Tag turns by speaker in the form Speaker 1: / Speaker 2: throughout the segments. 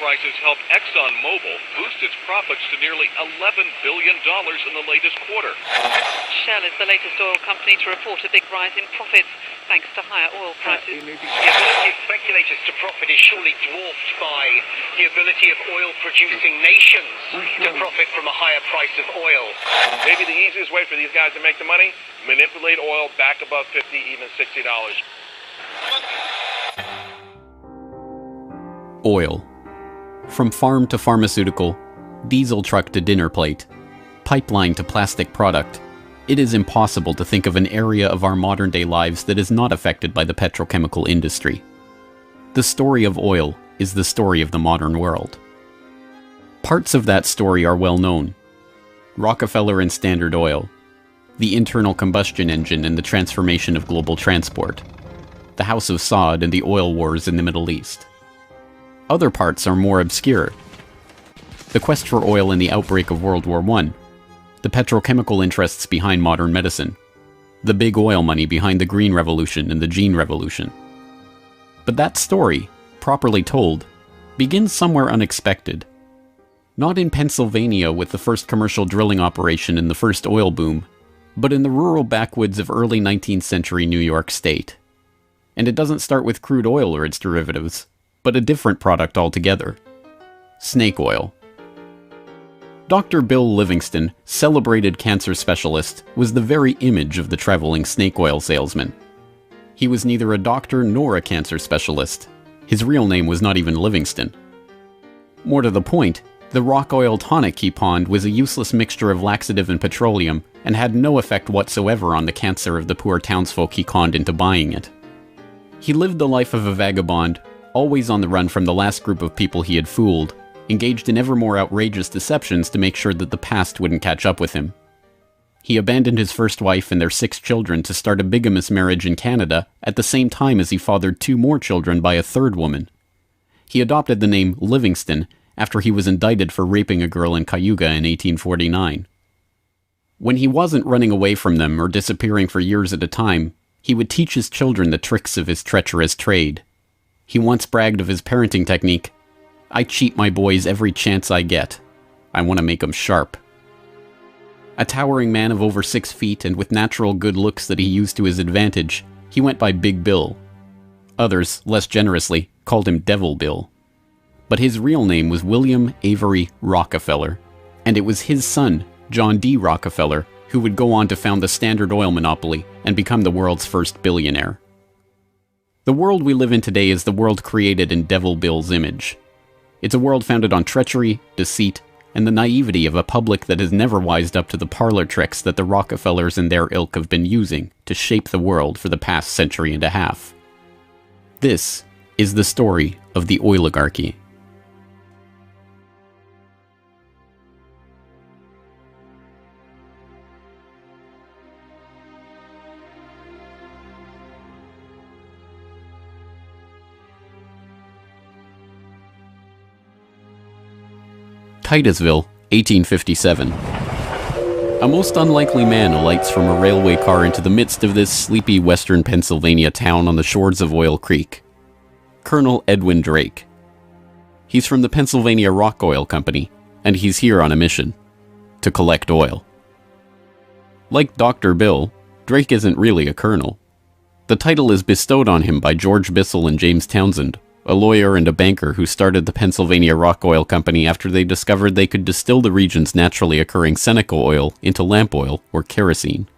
Speaker 1: prices helped ExxonMobil boost its profits to nearly $11 billion in the latest quarter.
Speaker 2: Shell is the latest oil company to report a big rise in profits, thanks to higher oil prices.
Speaker 3: The ability of speculators to profit is surely dwarfed by the ability of oil-producing nations to profit from a higher price of oil.
Speaker 4: Maybe the easiest way for these guys to make the money, manipulate oil back above $50, even $60.
Speaker 5: Oil. From farm to pharmaceutical, diesel truck to dinner plate, pipeline to plastic product, it is impossible to think of an area of our modern-day lives that is not affected by the petrochemical industry. The story of oil is the story of the modern world. Parts of that story are well known. Rockefeller and Standard Oil, the internal combustion engine and the transformation of global transport, the House of Saud and the oil wars in the Middle East. Other parts are more obscure. The quest for oil in the outbreak of World War I, the petrochemical interests behind modern medicine, the big oil money behind the Green Revolution and the Gene Revolution. But that story, properly told, begins somewhere unexpected. Not in Pennsylvania with the first commercial drilling operation in the first oil boom, but in the rural backwoods of early 19th century New York State. And it doesn't start with crude oil or its derivatives, but a different product altogether. Snake oil. Dr. Bill Livingston, celebrated cancer specialist, was the very image of the traveling snake oil salesman. He was neither a doctor nor a cancer specialist. His real name was not even Livingston. More to the point, the rock oil tonic he pawned was a useless mixture of laxative and petroleum, and had no effect whatsoever on the cancer of the poor townsfolk he conned into buying it. He lived the life of a vagabond, always on the run from the last group of people he had fooled, engaged in ever more outrageous deceptions to make sure that the past wouldn't catch up with him. He abandoned his first wife and their 6 children to start a bigamous marriage in Canada at the same time as he fathered 2 more children by a 3rd woman. He adopted the name Livingston after he was indicted for raping a girl in Cayuga in 1849. When he wasn't running away from them or disappearing for years at a time, he would teach his children the tricks of his treacherous trade. He once bragged of his parenting technique. "I cheat my boys every chance I get. I want to make them sharp." A towering man of over 6 feet and with natural good looks that he used to his advantage, he went by Big Bill. Others, less generously, called him Devil Bill. But his real name was William Avery Rockefeller, and it was his son, John D. Rockefeller, who would go on to found the Standard Oil monopoly and become the world's first billionaire. The world we live in today is the world created in Devil Bill's image. It's a world founded on treachery, deceit, and the naivety of a public that has never wised up to the parlor tricks that the Rockefellers and their ilk have been using to shape the world for the past century and a half. This is the story of the oligarchy. Titusville, 1857. A most unlikely man alights from a railway car into the midst of this sleepy western Pennsylvania town on the shores of Oil Creek. Colonel Edwin Drake. He's from the Pennsylvania Rock Oil Company, and he's here on a mission to collect oil. Like Dr. Bill, Drake isn't really a colonel. The title is bestowed on him by George Bissell and James Townsend, a lawyer and a banker who started the Pennsylvania Rock Oil Company after they discovered they could distill the region's naturally occurring Seneca oil into lamp oil or kerosene.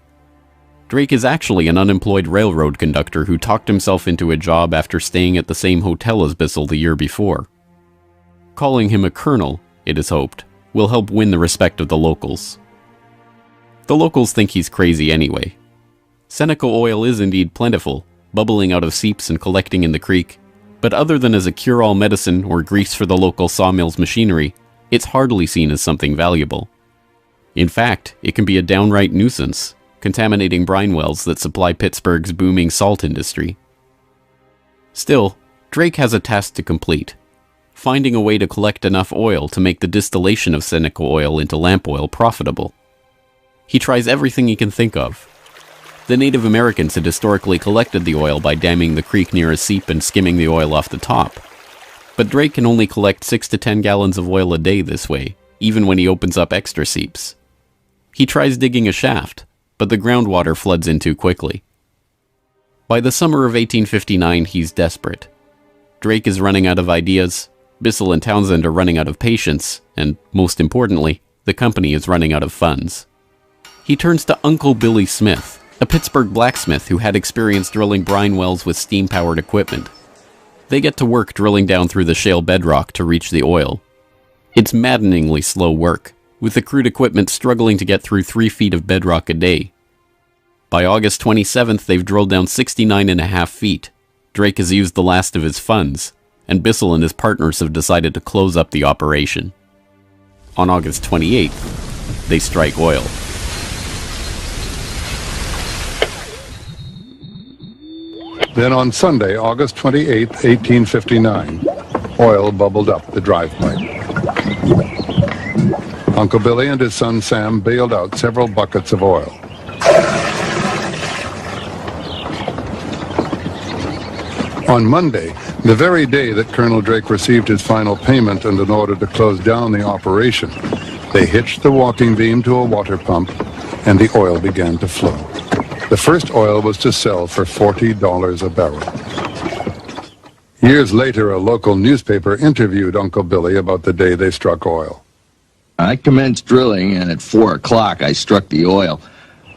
Speaker 5: Drake is actually an unemployed railroad conductor who talked himself into a job after staying at the same hotel as Bissell the year before. Calling him a colonel, it is hoped, will help win the respect of the locals. The locals think he's crazy anyway. Seneca oil is indeed plentiful, bubbling out of seeps and collecting in the creek, but other than as a cure-all medicine or grease for the local sawmill's machinery, it's hardly seen as something valuable. In fact, it can be a downright nuisance, contaminating brine wells that supply Pittsburgh's booming salt industry. Still, Drake has a task to complete: finding a way to collect enough oil to make the distillation of Seneca oil into lamp oil profitable. He tries everything he can think of. The Native Americans had historically collected the oil by damming the creek near a seep and skimming the oil off the top. But Drake can only collect 6 to 10 gallons of oil a day this way, even when he opens up extra seeps. He tries digging a shaft, but the groundwater floods in too quickly. By the summer of 1859, he's desperate. Drake is running out of ideas, Bissell and Townsend are running out of patience, and, most importantly, the company is running out of funds. He turns to Uncle Billy Smith, a Pittsburgh blacksmith who had experience drilling brine wells with steam-powered equipment. They get to work drilling down through the shale bedrock to reach the oil. It's maddeningly slow work, with the crude equipment struggling to get through 3 feet of bedrock a day. By August 27th, they've drilled down 69.5 feet. Drake has used the last of his funds, and Bissell and his partners have decided to close up the operation. On August 28th, they strike oil.
Speaker 6: Then on Sunday, August 28, 1859, oil bubbled up the drive pipe. Uncle Billy and his son Sam bailed out several buckets of oil. On Monday, the very day that Colonel Drake received his final payment and in order to close down the operation, they hitched the walking beam to a water pump and the oil began to flow. The first oil was to sell for $40 a barrel. Years later, a local newspaper interviewed Uncle Billy about the day they struck oil.
Speaker 7: I commenced drilling, and at 4 o'clock I struck the oil.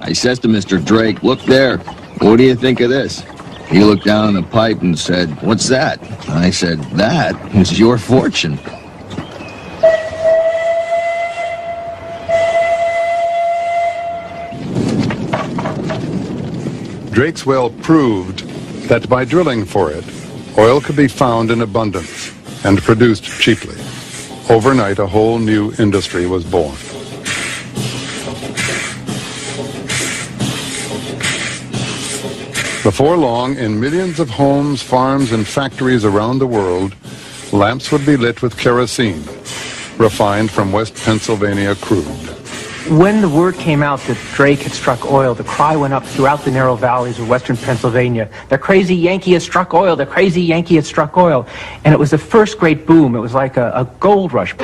Speaker 7: I says to Mr. Drake, "Look there, what do you think of this?" He looked down the pipe and said, "What's that?" I said, "That is your fortune."
Speaker 6: Drake's well proved that by drilling for it, oil could be found in abundance and produced cheaply. Overnight, a whole new industry was born. Before long, in millions of homes, farms, and factories around the world, lamps would be lit with kerosene, refined from West Pennsylvania crude.
Speaker 8: When the word came out that Drake had struck oil, the cry went up throughout the narrow valleys of western Pennsylvania. The crazy Yankee has struck oil, the crazy Yankee has struck oil. And it was the first great boom. It was like a gold rush.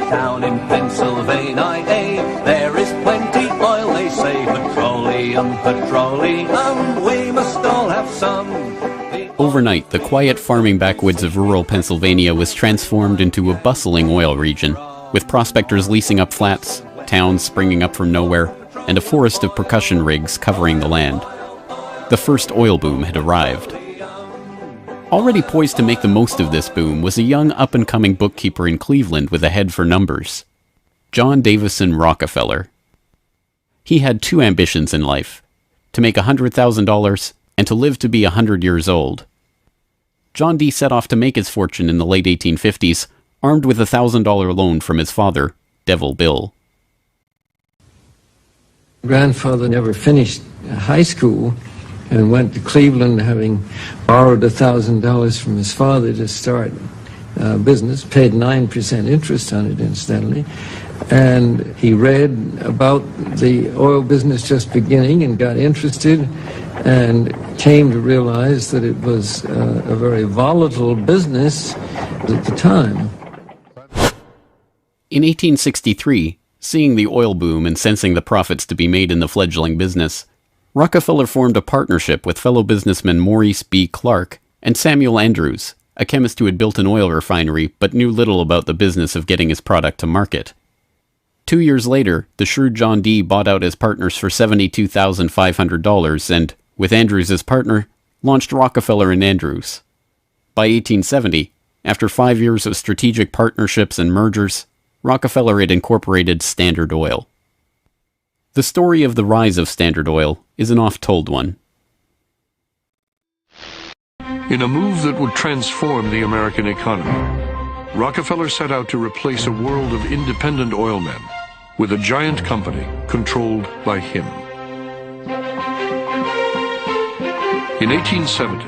Speaker 9: Down in Pennsylvania, there is plenty oil, they say. Petroleum, petroleum, we must all have some.
Speaker 5: Overnight, the quiet farming backwoods of rural Pennsylvania was transformed into a bustling oil region, with prospectors leasing up flats, towns springing up from nowhere, and a forest of percussion rigs covering the land. The first oil boom had arrived. Already poised to make the most of this boom was a young up-and-coming bookkeeper in Cleveland with a head for numbers, John Davison Rockefeller. He had 2 ambitions in life, to make $100,000 and to live to be 100 years old. John D. set off to make his fortune in the late 1850s, armed with a $1,000 loan from his father, Devil Bill.
Speaker 10: Grandfather never finished high school and went to Cleveland, having borrowed $1,000 from his father to start business, paid 9% interest on it, incidentally. And he read about the oil business just beginning and got interested and came to realize that it was a very volatile business at the time.
Speaker 5: In 1863, seeing the oil boom and sensing the profits to be made in the fledgling business, Rockefeller formed a partnership with fellow businessmen Maurice B. Clark and Samuel Andrews, a chemist who had built an oil refinery but knew little about the business of getting his product to market. 2 years later, the shrewd John D. bought out his partners for $72,500 and, with Andrews as partner, launched Rockefeller and Andrews. By 1870, after 5 years of strategic partnerships and mergers, Rockefeller had incorporated Standard Oil. The story of the rise of Standard Oil is an oft-told one.
Speaker 11: In a move that would transform the American economy, Rockefeller set out to replace a world of independent oilmen with a giant company controlled by him. In 1870,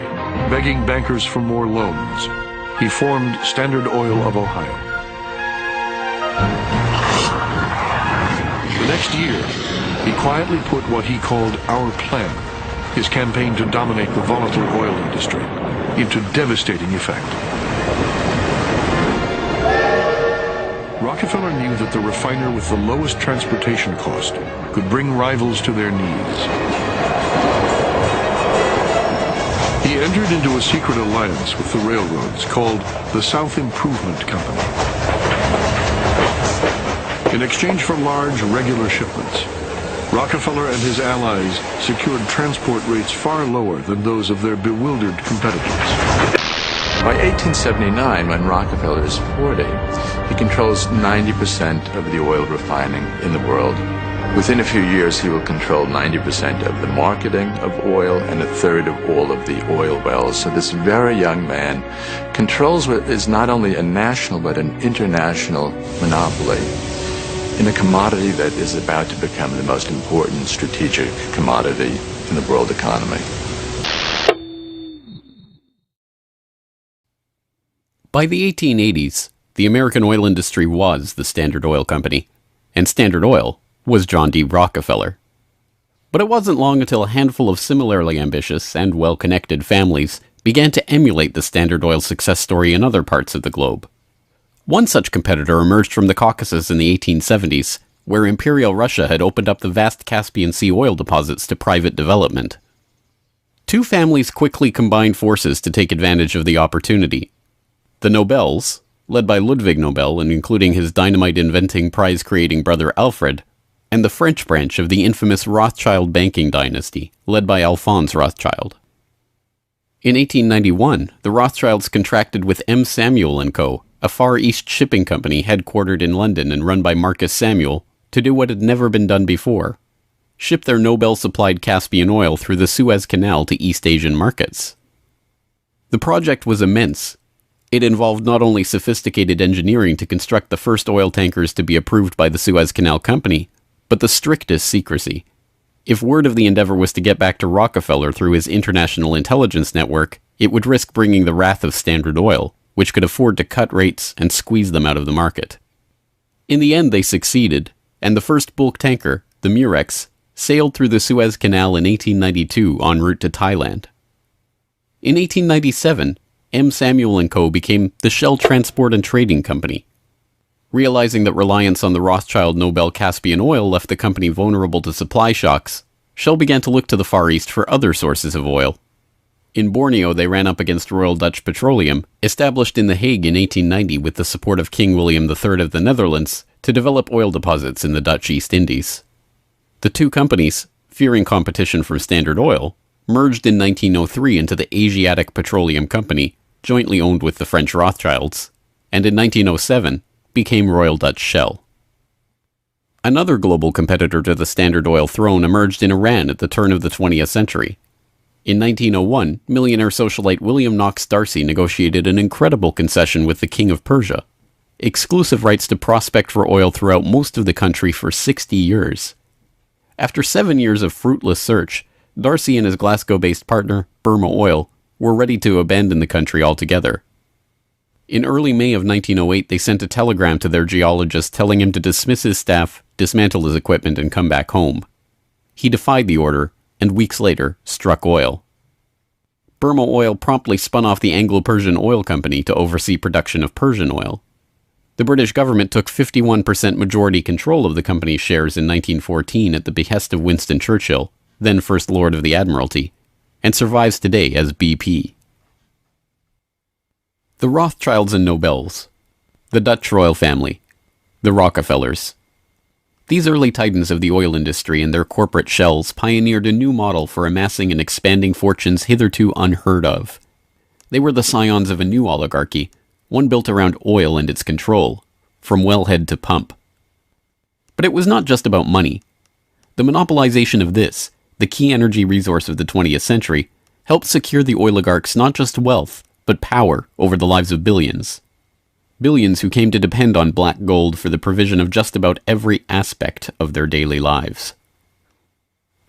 Speaker 11: begging bankers for more loans, he formed Standard Oil of Ohio. The next year, he quietly put what he called our plan his campaign to dominate the volatile oil industry into devastating effect. Rockefeller knew that the refiner with the lowest transportation cost could bring rivals to their knees. He entered into a secret alliance with the railroads called the South Improvement Company. In exchange for large, regular shipments, Rockefeller and his allies secured transport rates far lower than those of their bewildered competitors.
Speaker 12: By 1879, when Rockefeller is 40, he controls 90% of the oil refining in the world. Within a few years, he will control 90% of the marketing of oil and a third of all of the oil wells. So this very young man controls what is not only a national but an international monopoly in a commodity that is about to become the most important strategic commodity in the world economy.
Speaker 5: By the 1880s, the American oil industry was the Standard Oil Company, and Standard Oil was John D. Rockefeller. But it wasn't long until a handful of similarly ambitious and well-connected families began to emulate the Standard Oil success story in other parts of the globe. One such competitor emerged from the Caucasus in the 1870s, where Imperial Russia had opened up the vast Caspian Sea oil deposits to private development. Two families quickly combined forces to take advantage of the opportunity. The Nobels, led by Ludwig Nobel and including his dynamite-inventing, prize-creating brother Alfred, and the French branch of the infamous Rothschild banking dynasty, led by Alphonse Rothschild. In 1891, the Rothschilds contracted with M. Samuel & Co., a Far East shipping company headquartered in London and run by Marcus Samuel, to do what had never been done before: ship their Nobel-supplied Caspian oil through the Suez Canal to East Asian markets. The project was immense. It involved not only sophisticated engineering to construct the first oil tankers to be approved by the Suez Canal Company, but the strictest secrecy. If word of the endeavor was to get back to Rockefeller through his international intelligence network, it would risk bringing the wrath of Standard Oil, which could afford to cut rates and squeeze them out of the market. In the end, they succeeded, and the first bulk tanker, the Murex, sailed through the Suez Canal in 1892 en route to Thailand. In 1897, M. Samuel & Co. became the Shell Transport and Trading Company. Realizing that reliance on the Rothschild Nobel Caspian oil left the company vulnerable to supply shocks, Shell began to look to the Far East for other sources of oil. In Borneo, they ran up against Royal Dutch Petroleum, established in The Hague in 1890 with the support of King William III of the Netherlands, to develop oil deposits in the Dutch East Indies. The two companies, fearing competition from Standard Oil, merged in 1903 into the Asiatic Petroleum Company, jointly owned with the French Rothschilds, and in 1907 became Royal Dutch Shell. Another global competitor to the Standard Oil throne emerged in Iran at the turn of the 20th century. In 1901, millionaire socialite William Knox D'Arcy negotiated an incredible concession with the King of Persia: exclusive rights to prospect for oil throughout most of the country for 60 years. After 7 years of fruitless search, D'Arcy and his Glasgow-based partner, Burma Oil, were ready to abandon the country altogether. In early May of 1908, they sent a telegram to their geologist telling him to dismiss his staff, dismantle his equipment, and come back home. He defied the order, and weeks later, struck oil. Burma Oil promptly spun off the Anglo-Persian Oil Company to oversee production of Persian oil. The British government took 51% majority control of the company's shares in 1914 at the behest of Winston Churchill, then First Lord of the Admiralty, and survives today as BP. The Rothschilds and Nobels, the Dutch royal family, the Rockefellers. These early titans of the oil industry and their corporate shells pioneered a new model for amassing and expanding fortunes hitherto unheard of. They were the scions of a new oligarchy, one built around oil and its control, from wellhead to pump. But it was not just about money. The monopolization of this, the key energy resource of the 20th century, helped secure the oligarchs not just wealth, but power over the lives of billions. Billions who came to depend on black gold for the provision of just about every aspect of their daily lives.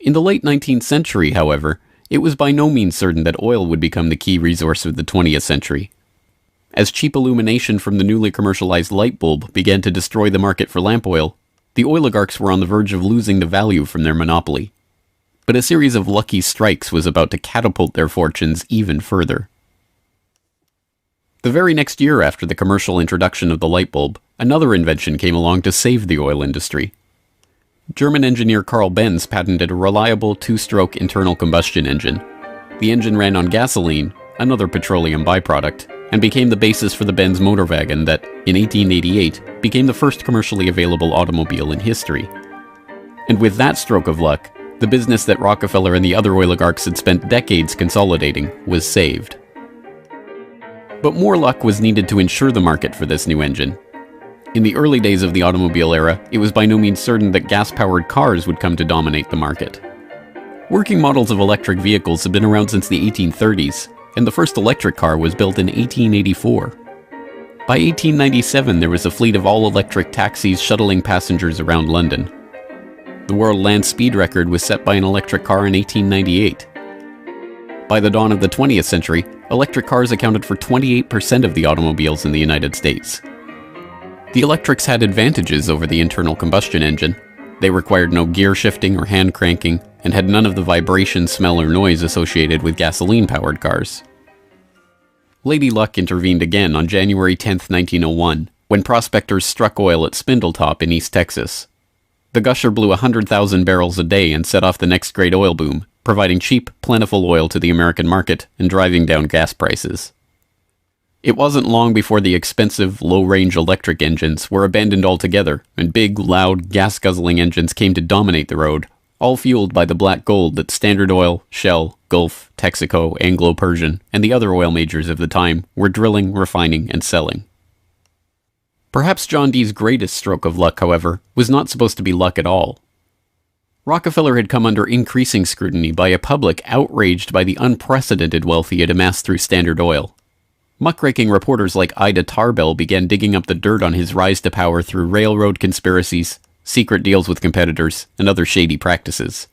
Speaker 5: In the late 19th century, however, it was by no means certain that oil would become the key resource of the 20th century. As cheap illumination from the newly commercialized light bulb began to destroy the market for lamp oil, the oligarchs were on the verge of losing the value from their monopoly. but a series of lucky strikes was about to catapult their fortunes even further. The very next year after the commercial introduction of the light bulb, another invention came along to save the oil industry. German engineer Carl Benz patented a reliable two-stroke internal combustion engine. The engine ran on gasoline, another petroleum byproduct, and became the basis for the Benz motor wagon that, in 1888, became the first commercially available automobile in history. And with that stroke of luck, the business that Rockefeller and the other oligarchs had spent decades consolidating was saved. But more luck was needed to ensure the market for this new engine. In the early days of the automobile era, it was by no means certain that gas-powered cars would come to dominate the market. Working models of electric vehicles have been around since the 1830s, and the first electric car was built in 1884. By 1897, there was a fleet of all-electric taxis shuttling passengers around London. The world land speed record was set by an electric car in 1898. By the dawn of the 20th century, electric cars accounted for 28% of the automobiles in the United States. The electrics had advantages over the internal combustion engine. They required no gear shifting or hand cranking, and had none of the vibration, smell, or noise associated with gasoline-powered cars. Lady Luck intervened again on January 10, 1901, when prospectors struck oil at Spindletop in East Texas. The gusher blew 100,000 barrels a day and set off the next great oil boom, providing cheap, plentiful oil to the American market and driving down gas prices. It wasn't long before the expensive, low-range electric engines were abandoned altogether, and big, loud, gas-guzzling engines came to dominate the road, all fueled by the black gold that Standard Oil, Shell, Gulf, Texaco, Anglo-Persian, and the other oil majors of the time were drilling, refining, and selling. Perhaps John Dee's greatest stroke of luck, however, was not supposed to be luck at all. Rockefeller had come under increasing scrutiny by a public outraged by the unprecedented wealth he had amassed through Standard Oil. Muckraking reporters like Ida Tarbell began digging up the dirt on his rise to power through railroad conspiracies, secret deals with competitors, and other shady practices.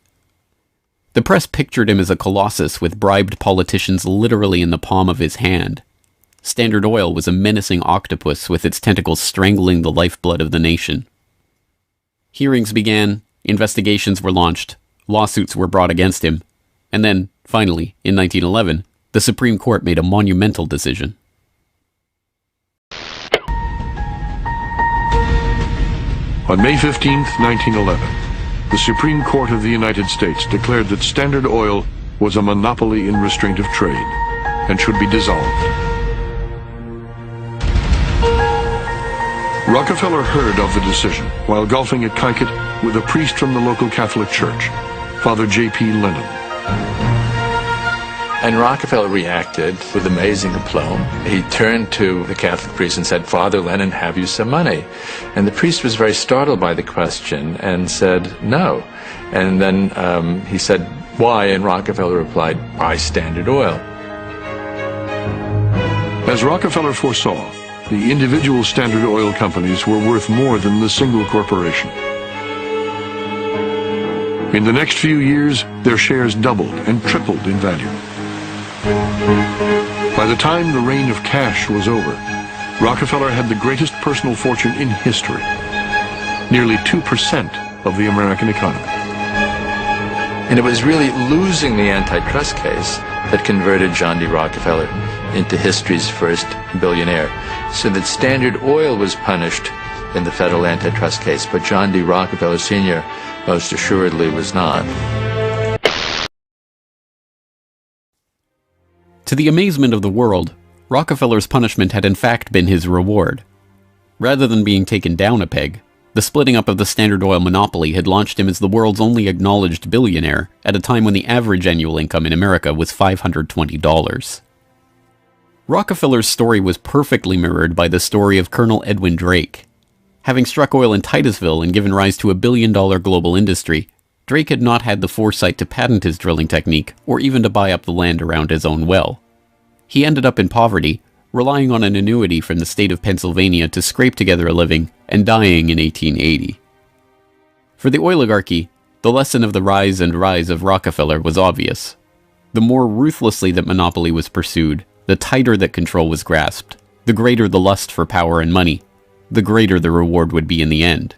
Speaker 5: The press pictured him as a colossus with bribed politicians literally in the palm of his hand. Standard Oil was a menacing octopus with its tentacles strangling the lifeblood of the nation. Hearings began, investigations were launched, lawsuits were brought against him, and then, finally, in 1911, the Supreme Court made a monumental decision.
Speaker 11: On May 15, 1911, the Supreme Court of the United States declared that Standard Oil was a monopoly in restraint of trade and should be dissolved. Rockefeller heard of the decision while golfing at Kykuit with a priest from the local Catholic Church, Father J.P. Lennon.
Speaker 12: And Rockefeller reacted with amazing aplomb. He turned to the Catholic priest and said, "Father Lennon, have you some money?" And the priest was very startled by the question and said, "No." And then he said, "Why?" And Rockefeller replied, "Buy Standard Oil."
Speaker 11: As Rockefeller foresaw, the individual Standard Oil companies were worth more than the single corporation. In the next few years, their shares doubled and tripled in value. By the time the reign of cash was over, Rockefeller had the greatest personal fortune in history, nearly 2% of the American economy.
Speaker 12: And it was really losing the antitrust case that converted John D. Rockefeller into history's first billionaire. So that Standard Oil was punished in the federal antitrust case, but John D. Rockefeller Sr. most assuredly was not.
Speaker 5: To the amazement of the world, Rockefeller's punishment had in fact been his reward. Rather than being taken down a peg, the splitting up of the Standard Oil monopoly had launched him as the world's only acknowledged billionaire at a time when the average annual income in America was $520. Rockefeller's story was perfectly mirrored by the story of Colonel Edwin Drake. Having struck oil in Titusville and given rise to a billion-dollar global industry, Drake had not had the foresight to patent his drilling technique or even to buy up the land around his own well. He ended up in poverty, relying on an annuity from the state of Pennsylvania to scrape together a living, and dying in 1880. For the oligarchy, the lesson of the rise of Rockefeller was obvious. The more ruthlessly that monopoly was pursued, the tighter that control was grasped, the greater the lust for power and money, the greater the reward would be in the end.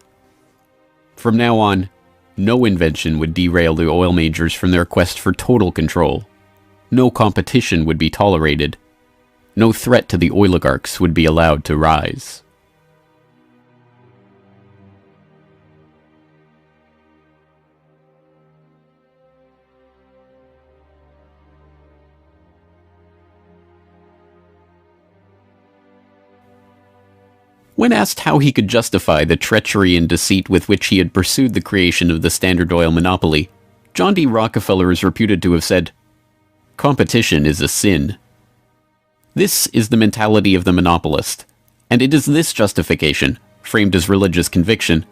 Speaker 5: From now on, No invention would derail the oil majors from their quest for total control. No competition would be tolerated. No threat to the oligarchs would be allowed to rise. When asked how he could justify the treachery and deceit with which he had pursued the creation of the Standard Oil monopoly, John D. Rockefeller is reputed to have said, "Competition is a sin." This is the mentality of the monopolist, and it is this justification, framed as religious conviction,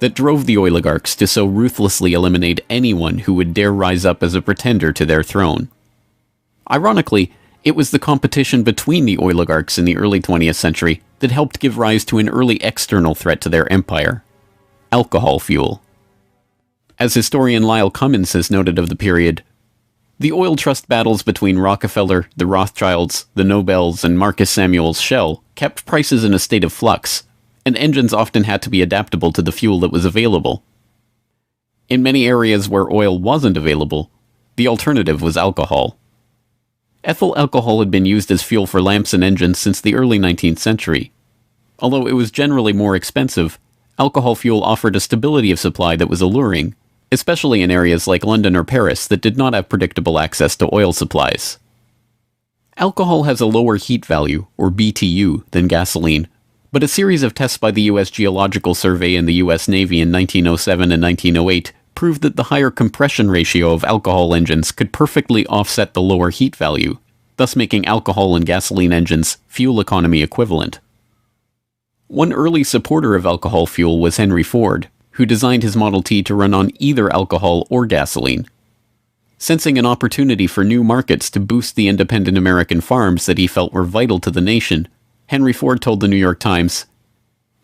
Speaker 5: that drove the oligarchs to so ruthlessly eliminate anyone who would dare rise up as a pretender to their throne. Ironically, it was the competition between the oligarchs in the early 20th century that helped give rise to an early external threat to their empire: alcohol fuel. As historian Lyle Cummins has noted of the period, the oil trust battles between Rockefeller, the Rothschilds, the Nobels, and Marcus Samuel's Shell kept prices in a state of flux, and engines often had to be adaptable to the fuel that was available. In many areas where oil wasn't available, the alternative was alcohol. Ethyl alcohol had been used as fuel for lamps and engines since the early 19th century. Although it was generally more expensive, alcohol fuel offered a stability of supply that was alluring, especially in areas like London or Paris that did not have predictable access to oil supplies. Alcohol has a lower heat value, or BTU, than gasoline, but a series of tests by the U.S. Geological Survey and the U.S. Navy in 1907 and 1908 proved that the higher compression ratio of alcohol engines could perfectly offset the lower heat value, thus making alcohol and gasoline engines fuel economy equivalent. One early supporter of alcohol fuel was Henry Ford, who designed his Model T to run on either alcohol or gasoline. Sensing an opportunity for new markets to boost the independent American farms that he felt were vital to the nation, Henry Ford told the New York Times,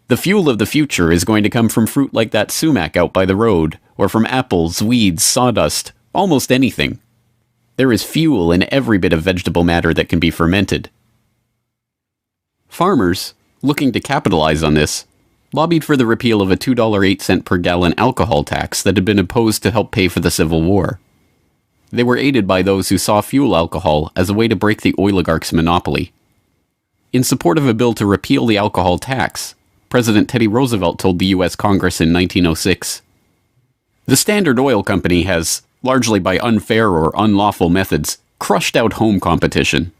Speaker 5: "The fuel of the future is going to come from fruit like that sumac out by the road, or from apples, weeds, sawdust, almost anything. There is fuel in every bit of vegetable matter that can be fermented." Farmers, looking to capitalize on this, lobbied for the repeal of a $2.08 per gallon alcohol tax that had been imposed to help pay for the Civil War. They were aided by those who saw fuel alcohol as a way to break the oligarchs' monopoly. In support of a bill to repeal the alcohol tax, President Teddy Roosevelt told the U.S. Congress in 1906, "The Standard Oil Company has, largely by unfair or unlawful methods, crushed out home competition.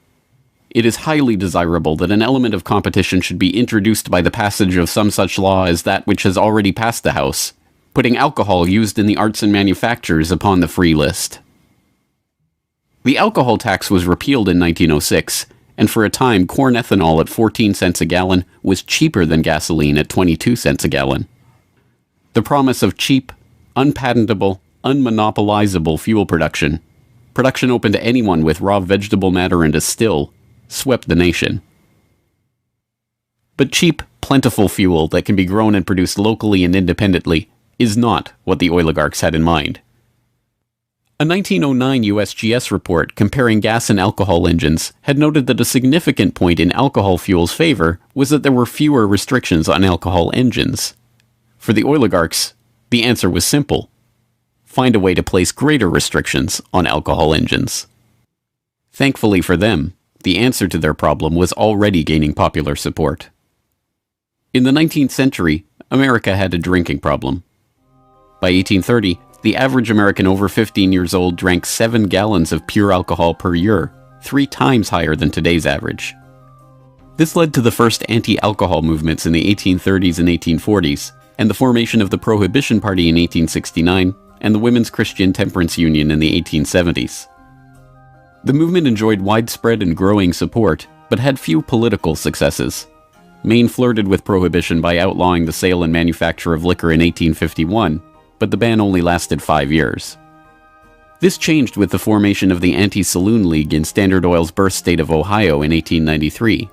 Speaker 5: It is highly desirable that an element of competition should be introduced by the passage of some such law as that which has already passed the House, putting alcohol used in the arts and manufactures upon the free list." The alcohol tax was repealed in 1906, and for a time corn ethanol at 14 cents a gallon was cheaper than gasoline at 22 cents a gallon. The promise of cheap, unpatentable, unmonopolizable fuel production open to anyone with raw vegetable matter and a still, swept the nation. But cheap, plentiful fuel that can be grown and produced locally and independently is not what the oligarchs had in mind. A 1909 USGS report comparing gas and alcohol engines had noted that a significant point in alcohol fuel's favor was that there were fewer restrictions on alcohol engines. For the oligarchs, the answer was simple: find a way to place greater restrictions on alcohol engines. Thankfully for them, the answer to their problem was already gaining popular support. In the 19th century, America had a drinking problem. By 1830, the average American over 15 years old drank 7 gallons of pure alcohol per year, 3 times higher than today's average. This led to the first anti-alcohol movements in the 1830s and 1840s, and the formation of the Prohibition Party in 1869, and the Women's Christian Temperance Union in the 1870s. The movement enjoyed widespread and growing support, but had few political successes. Maine flirted with prohibition by outlawing the sale and manufacture of liquor in 1851, but the ban only lasted 5 years. This changed with the formation of the Anti-Saloon League in Standard Oil's birth state of Ohio in 1893.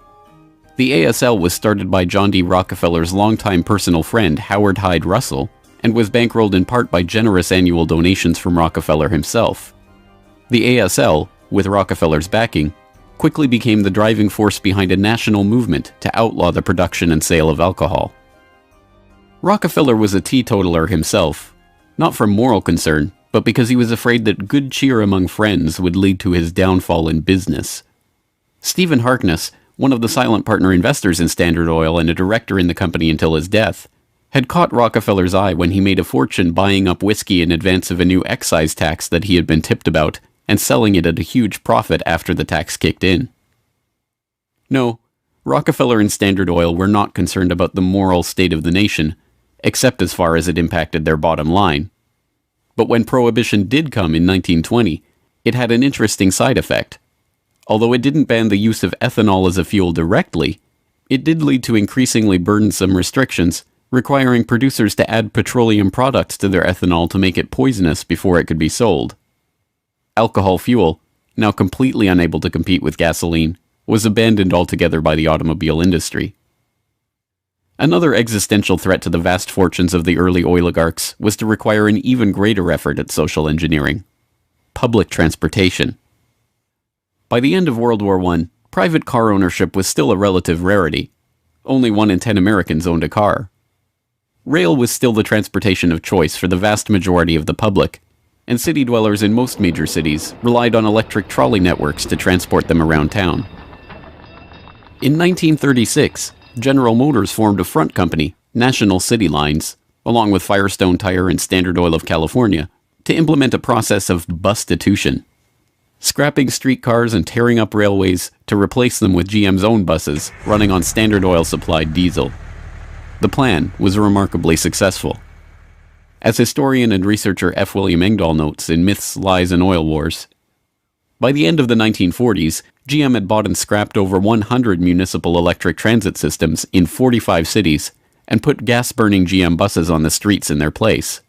Speaker 5: The ASL was started by John D. Rockefeller's longtime personal friend Howard Hyde Russell, and was bankrolled in part by generous annual donations from Rockefeller himself. The ASL, with Rockefeller's backing, quickly became the driving force behind a national movement to outlaw the production and sale of alcohol. Rockefeller was a teetotaler himself, Not from moral concern, but because he was afraid that good cheer among friends would lead to his downfall in business. Stephen Harkness, one of the silent partner investors in Standard Oil and a director in the company until his death, had caught Rockefeller's eye when he made a fortune buying up whiskey in advance of a new excise tax that he had been tipped about and selling it at a huge profit after the tax kicked in. No, Rockefeller and Standard Oil were not concerned about the moral state of the nation, except as far as it impacted their bottom line. But when Prohibition did come in 1920, it had an interesting side effect. Although it didn't ban the use of ethanol as a fuel directly, it did lead to increasingly burdensome restrictions, requiring producers to add petroleum products to their ethanol to make it poisonous before it could be sold. Alcohol fuel, now completely unable to compete with gasoline, was abandoned altogether by the automobile industry. Another existential threat to the vast fortunes of the early oligarchs was to require an even greater effort at social engineering: public transportation. By the end of World War I, private car ownership was still a relative rarity. Only 1 in 10 Americans owned a car. Rail was still the transportation of choice for the vast majority of the public, and city dwellers in most major cities relied on electric trolley networks to transport them around town. In 1936, General Motors formed a front company, National City Lines, along with Firestone Tire and Standard Oil of California, to implement a process of bustitution, scrapping streetcars and tearing up railways to replace them with GM's own buses running on Standard Oil-supplied diesel. The plan was remarkably successful. As historian and researcher F. William Engdahl notes in Myths, Lies, and Oil Wars, by the end of the 1940s, GM had bought and scrapped over 100 municipal electric transit systems in 45 cities and put gas-burning GM buses on the streets in their place.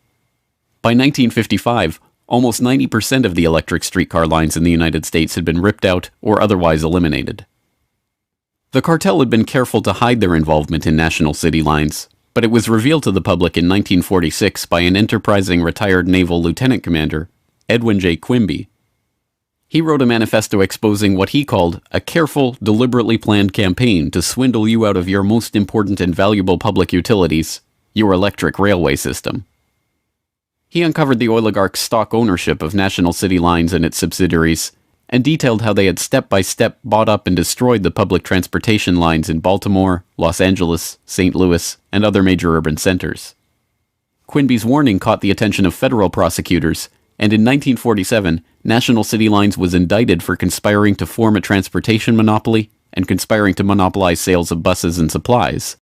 Speaker 5: By 1955, almost 90% of the electric streetcar lines in the United States had been ripped out or otherwise eliminated. The cartel had been careful to hide their involvement in National City Lines, but it was revealed to the public in 1946 by an enterprising retired naval lieutenant commander, Edwin J. Quimby. He wrote a manifesto exposing what he called a careful, deliberately planned campaign to swindle you out of your most important and valuable public utilities, your electric railway system. He uncovered the oligarchs' stock ownership of National City Lines and its subsidiaries, and detailed how they had step-by-step bought up and destroyed the public transportation lines in Baltimore, Los Angeles, St. Louis, and other major urban centers. Quimby's warning caught the attention of federal prosecutors, and in 1947, National City Lines was indicted for conspiring to form a transportation monopoly and conspiring to monopolize sales of buses and supplies.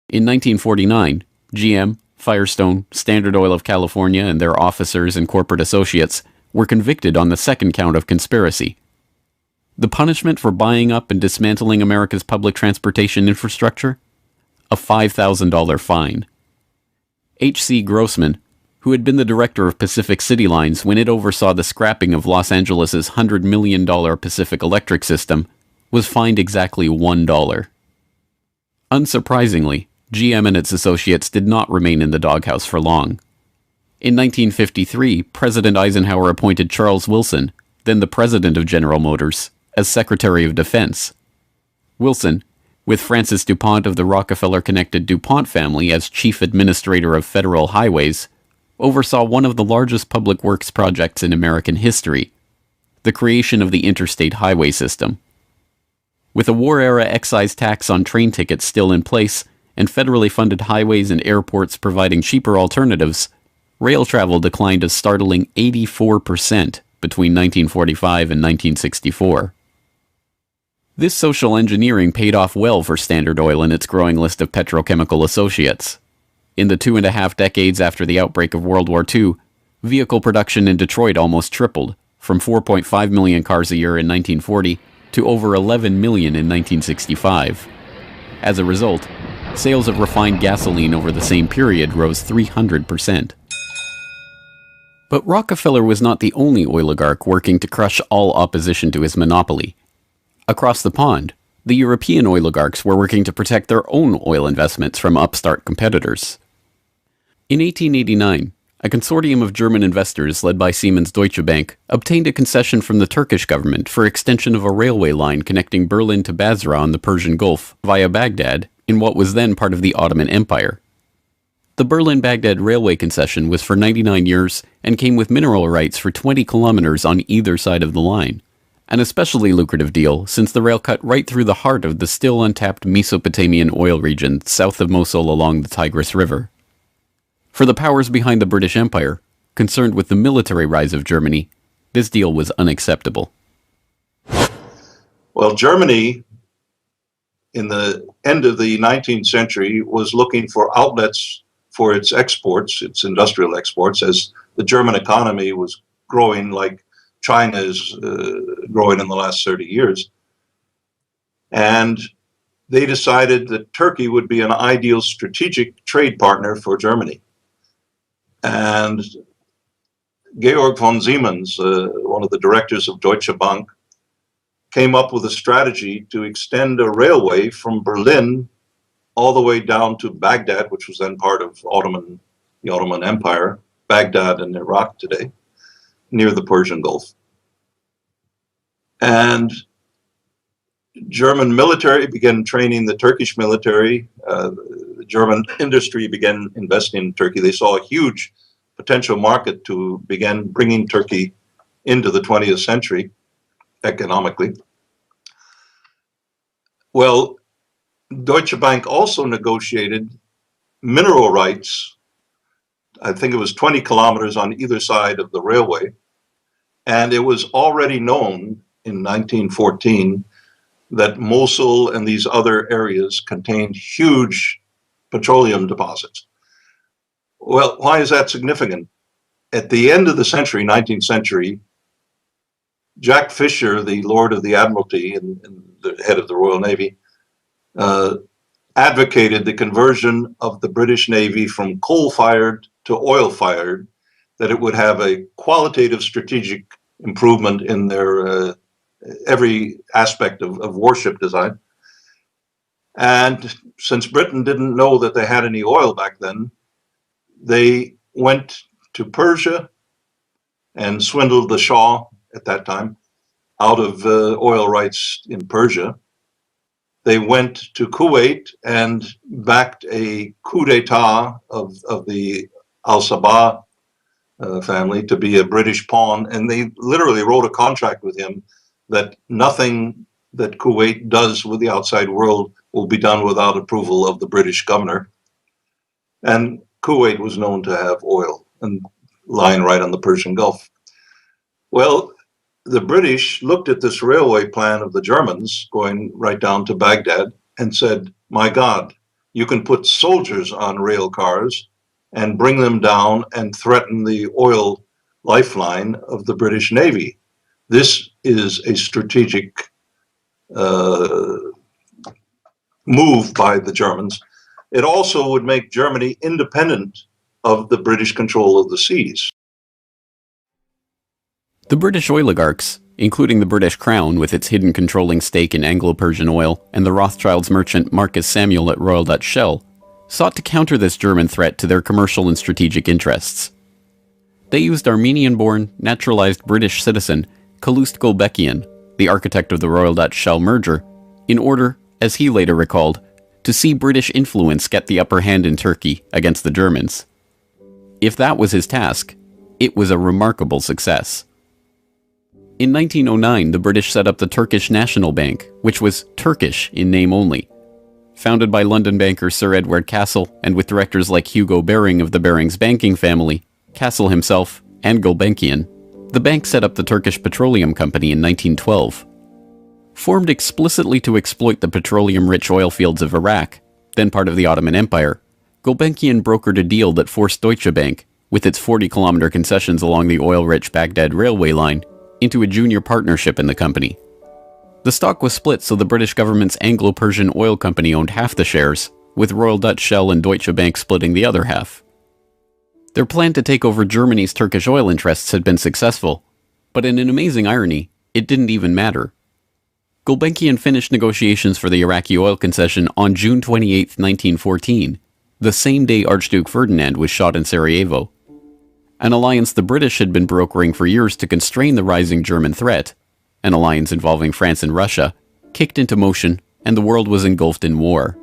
Speaker 5: In 1949, GM, Firestone, Standard Oil of California, and their officers and corporate associates were convicted on the second count of conspiracy. The punishment for buying up and dismantling America's public transportation infrastructure? A $5,000 fine. H.C. Grossman, who had been the director of Pacific City Lines when it oversaw the scrapping of Los Angeles' $100 million Pacific Electric system, was fined exactly $1. Unsurprisingly, GM and its associates did not remain in the doghouse for long. In 1953, President Eisenhower appointed Charles Wilson, then the president of General Motors, as Secretary of Defense. Wilson, with Francis DuPont of the Rockefeller-connected DuPont family as chief administrator of federal highways, oversaw one of the largest public works projects in American history, the creation of the interstate highway system. With a war-era excise tax on train tickets still in place, and federally funded highways and airports providing cheaper alternatives, rail travel declined a startling 84% between 1945 and 1964. This social engineering paid off well for Standard Oil and its growing list of petrochemical associates. In the 2.5 decades after the outbreak of World War II, vehicle production in Detroit almost tripled, from 4.5 million cars a year in 1940 to over 11 million in 1965. As a result, sales of refined gasoline over the same period rose 300%. But Rockefeller was not the only oligarch working to crush all opposition to his monopoly. Across the pond, the European oligarchs were working to protect their own oil investments from upstart competitors. In 1889, a consortium of German investors led by Siemens Deutsche Bank obtained a concession from the Turkish government for extension of a railway line connecting Berlin to Basra on the Persian Gulf via Baghdad in what was then part of the Ottoman Empire. The Berlin-Baghdad railway concession was for 99 years and came with mineral rights for 20 kilometers on either side of the line. An especially lucrative deal since the rail cut right through the heart of the still untapped Mesopotamian oil region south of Mosul along the Tigris River. For the powers behind the British Empire, concerned with the military rise of Germany, this deal was unacceptable.
Speaker 13: Well, Germany, in the end of the 19th century, was looking for outlets for its exports, its industrial exports, as the German economy was growing like China is growing in the last 30 years. And they decided that Turkey would be an ideal strategic trade partner for Germany. And Georg von Siemens, one of the directors of Deutsche Bank, came up with a strategy to extend a railway from Berlin all the way down to Baghdad, which was then part of the Ottoman Empire, Baghdad in Iraq today, near the Persian Gulf. And German military began training the Turkish military. The German industry began investing in Turkey. They saw a huge potential market to begin bringing Turkey into the 20th century economically. Well, Deutsche Bank also negotiated mineral rights. I think it was 20 kilometers on either side of the railway. And it was already known in 1914 that Mosul and these other areas contained huge petroleum deposits. Well, why is that significant? At the end of the century, 19th century, Jack Fisher, the Lord of the Admiralty and the head of the Royal Navy, advocated the conversion of the British Navy from coal-fired to oil-fired, that it would have a qualitative strategic improvement in their every aspect of warship design. And since Britain didn't know that they had any oil back then, they went to Persia and swindled the Shah at that time out of oil rights in Persia. They went to Kuwait and backed a coup d'etat of the Al-Sabah family to be a British pawn, and they literally wrote a contract with him that nothing that Kuwait does with the outside world will be done without approval of the British governor. And Kuwait was known to have oil and lying right on the Persian Gulf. Well, the British looked at this railway plan of the Germans going right down to Baghdad and said, my God, you can put soldiers on rail cars and bring them down and threaten the oil lifeline of the British Navy. This is a strategic move by the Germans. It also would make Germany independent of the British control of the seas.
Speaker 5: The British oligarchs, including the British Crown with its hidden controlling stake in Anglo-Persian oil and the Rothschilds merchant Marcus Samuel at Royal Dutch Shell, sought to counter this German threat to their commercial and strategic interests. They used Armenian-born, naturalized British citizen Calouste Gulbenkian, the architect of the Royal Dutch Shell merger, in order, as he later recalled, to see British influence get the upper hand in Turkey against the Germans. If that was his task, it was a remarkable success. In 1909, the British set up the Turkish National Bank, which was Turkish in name only. Founded by London banker Sir Edward Castle and with directors like Hugo Baring of the Barings banking family, Castle himself, and Gulbenkian, the bank set up the Turkish Petroleum Company in 1912. Formed explicitly to exploit the petroleum-rich oil fields of Iraq, then part of the Ottoman Empire, Gulbenkian brokered a deal that forced Deutsche Bank, with its 40-kilometer concessions along the oil-rich Baghdad railway line, into a junior partnership in the company. The stock was split so the British government's Anglo-Persian Oil Company owned half the shares, with Royal Dutch Shell and Deutsche Bank splitting the other half. Their plan to take over Germany's Turkish oil interests had been successful, but in an amazing irony, it didn't even matter. Gulbenkian finished negotiations for the Iraqi oil concession on June 28, 1914, the same day Archduke Ferdinand was shot in Sarajevo. An alliance the British had been brokering for years to constrain the rising German threat, an alliance involving France and Russia, kicked into motion, and the world was engulfed in war.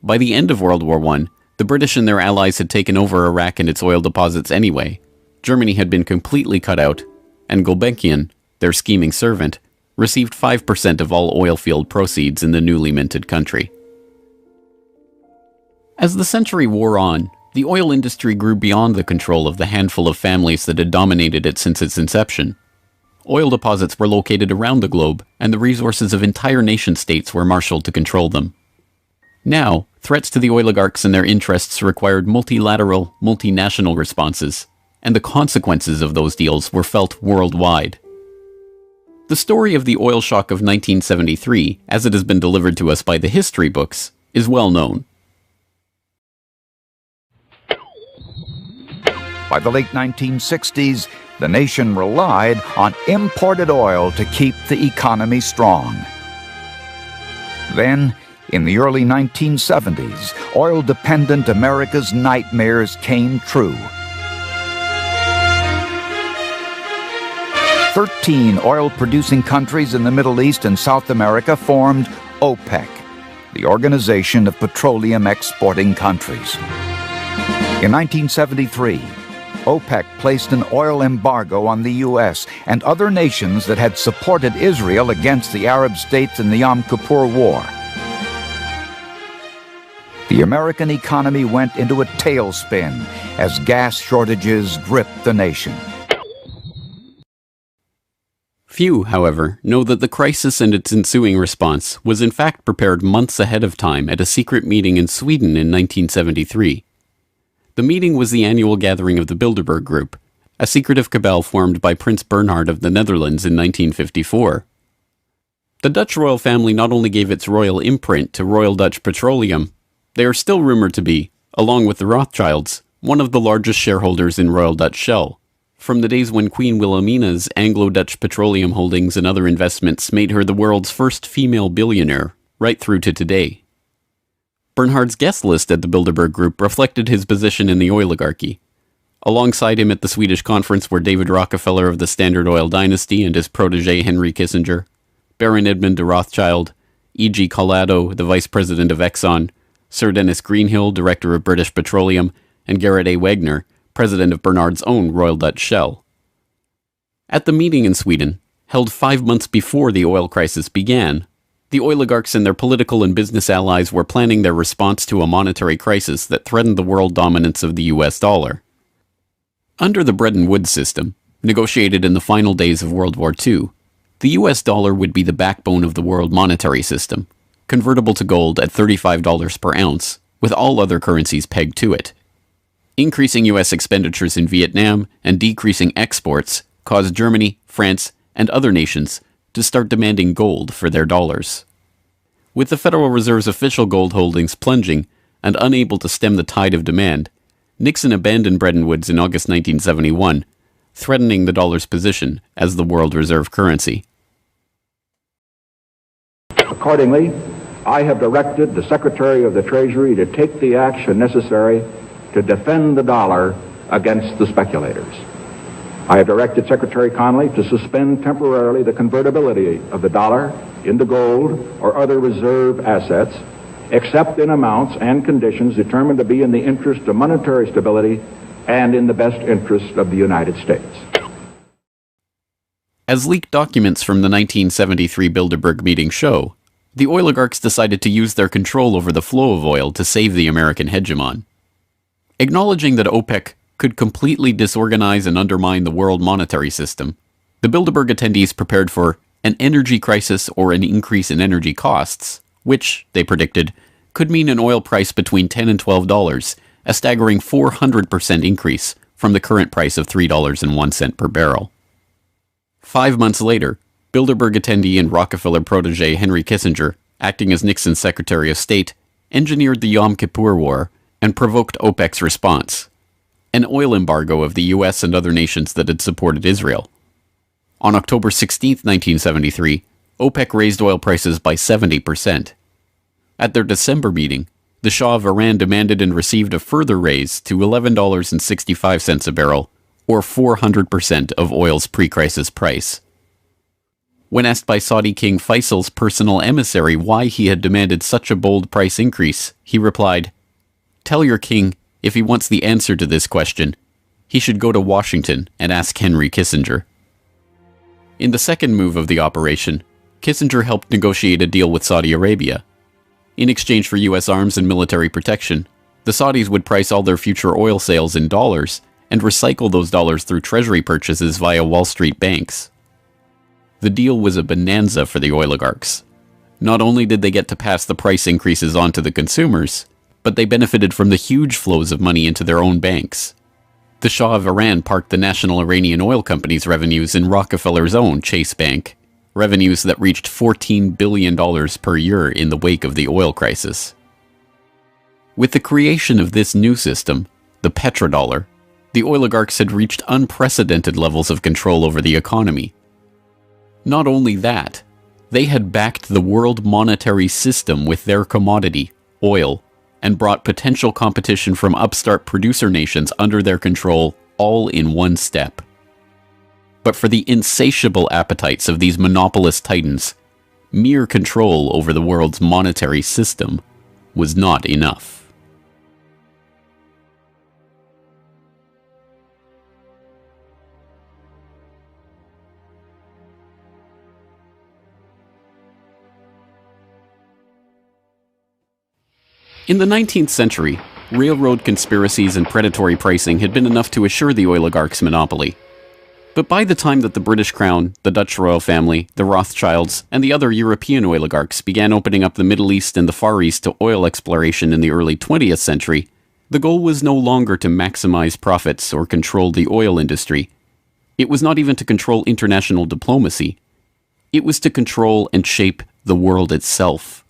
Speaker 5: By the end of World War I, The British and their allies had taken over Iraq and its oil deposits anyway. Germany had been completely cut out, and Gulbenkian, their scheming servant, received 5% of all oil field proceeds in the newly minted country. As the century wore on, the oil industry grew beyond the control of the handful of families that had dominated it since its inception. Oil deposits were located around the globe, and the resources of entire nation-states were marshaled to control them. Now, threats to the oligarchs and their interests required multilateral, multinational responses, and the consequences of those deals were felt worldwide. The story of the oil shock of 1973, as it has been delivered to us by the history books, is well known.
Speaker 14: By the late 1960s, the nation relied on imported oil to keep the economy strong. Then, in the early 1970s, oil-dependent America's nightmares came true. 13 oil-producing countries in the Middle East and South America formed OPEC, the Organization of Petroleum Exporting Countries. In 1973, OPEC placed an oil embargo on the U.S. and other nations that had supported Israel against the Arab states in the Yom Kippur War. The American economy went into a tailspin as gas shortages gripped the nation.
Speaker 5: Few, however, know that the crisis and its ensuing response was in fact prepared months ahead of time at a secret meeting in Sweden in 1973. The meeting was the annual gathering of the Bilderberg Group, a secretive cabal formed by Prince Bernhard of the Netherlands in 1954. The Dutch royal family not only gave its royal imprint to Royal Dutch Petroleum, they are still rumored to be, along with the Rothschilds, one of the largest shareholders in Royal Dutch Shell, from the days when Queen Wilhelmina's Anglo-Dutch petroleum holdings and other investments made her the world's first female billionaire, right through to today. Bernhard's guest list at the Bilderberg Group reflected his position in the oligarchy. Alongside him at the Swedish conference were David Rockefeller of the Standard Oil dynasty and his protege Henry Kissinger, Baron Edmund de Rothschild, E.G. Collado, the vice president of Exxon, Sir Dennis Greenhill, director of British Petroleum, and Garrett A. Wagner, president of Bernhard's own Royal Dutch Shell. At the meeting in Sweden, held 5 months before the oil crisis began, the oligarchs and their political and business allies were planning their response to a monetary crisis that threatened the world dominance of the US dollar. Under the Bretton Woods system, negotiated in the final days of World War II, the US dollar would be the backbone of the world monetary system, convertible to gold at $35 per ounce, with all other currencies pegged to it. Increasing US expenditures in Vietnam and decreasing exports caused Germany, France, and other nations to start demanding gold for their dollars. With the Federal Reserve's official gold holdings plunging and unable to stem the tide of demand, Nixon abandoned Bretton Woods in August 1971, threatening the dollar's position as the world reserve currency.
Speaker 15: Accordingly, I have directed the Secretary of the Treasury to take the action necessary to defend the dollar against the speculators. I have directed Secretary Connally to suspend temporarily the convertibility of the dollar into gold or other reserve assets, except in amounts and conditions determined to be in the interest of monetary stability and in the best interest of the United States.
Speaker 5: As leaked documents from the 1973 Bilderberg meeting show, the oligarchs decided to use their control over the flow of oil to save the American hegemon. Acknowledging that OPEC could completely disorganize and undermine the world monetary system, the Bilderberg attendees prepared for an energy crisis or an increase in energy costs, which, they predicted, could mean an oil price between $10 and $12, a staggering 400% increase from the current price of $3.01 per barrel. 5 months later, Bilderberg attendee and Rockefeller protege Henry Kissinger, acting as Nixon's Secretary of State, engineered the Yom Kippur War and provoked OPEC's response, an oil embargo of the US and other nations that had supported Israel. On October 16, 1973, OPEC raised oil prices by 70%. At their December meeting, the Shah of Iran demanded and received a further raise to $11.65 a barrel, or 400% of oil's pre-crisis price. When asked by Saudi King Faisal's personal emissary why he had demanded such a bold price increase, he replied, Tell your king, if he wants the answer to this question, he should go to Washington and ask Henry Kissinger. In the second move of the operation, Kissinger helped negotiate a deal with Saudi Arabia. In exchange for U.S. arms and military protection, the Saudis would price all their future oil sales in dollars and recycle those dollars through treasury purchases via Wall Street banks. The deal was a bonanza for the oligarchs. Not only did they get to pass the price increases on to the consumers, but they benefited from the huge flows of money into their own banks. The Shah of Iran parked the National Iranian Oil Company's revenues in Rockefeller's own Chase Bank, revenues that reached $14 billion per year in the wake of the oil crisis. With the creation of this new system, the petrodollar, the oligarchs had reached unprecedented levels of control over the economy. Not only that, they had backed the world monetary system with their commodity, oil, and brought potential competition from upstart producer nations under their control all in one step. But for the insatiable appetites of these monopolist titans, mere control over the world's monetary system was not enough. In the 19th century, railroad conspiracies and predatory pricing had been enough to assure the oligarchs' monopoly. But by the time that the British Crown, the Dutch royal family, the Rothschilds, and the other European oligarchs began opening up the Middle East and the Far East to oil exploration in the early 20th century, the goal was no longer to maximize profits or control the oil industry. It was not even to control international diplomacy. It was to control and shape the world itself,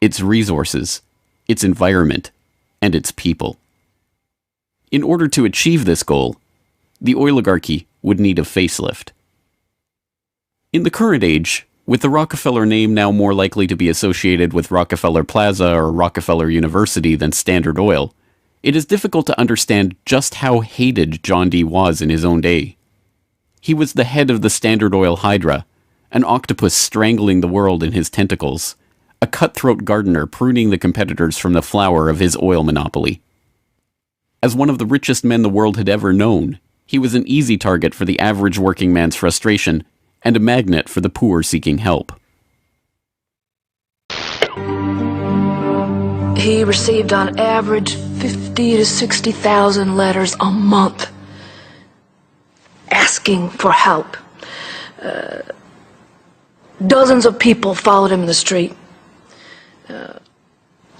Speaker 5: its resources, its environment, and its people. In order to achieve this goal, the oligarchy would need a facelift. In the current age, with the Rockefeller name now more likely to be associated with Rockefeller Plaza or Rockefeller University than Standard Oil, it is difficult to understand just how hated John D. was in his own day. He was the head of the Standard Oil Hydra, an octopus strangling the world in his tentacles, a cutthroat gardener pruning the competitors from the flower of his oil monopoly. As one of the richest men the world had ever known, he was an easy target for the average working man's frustration and a magnet for the poor seeking help.
Speaker 16: He received on average 50 to 60,000 letters a month asking for help. Dozens of people followed him in the street.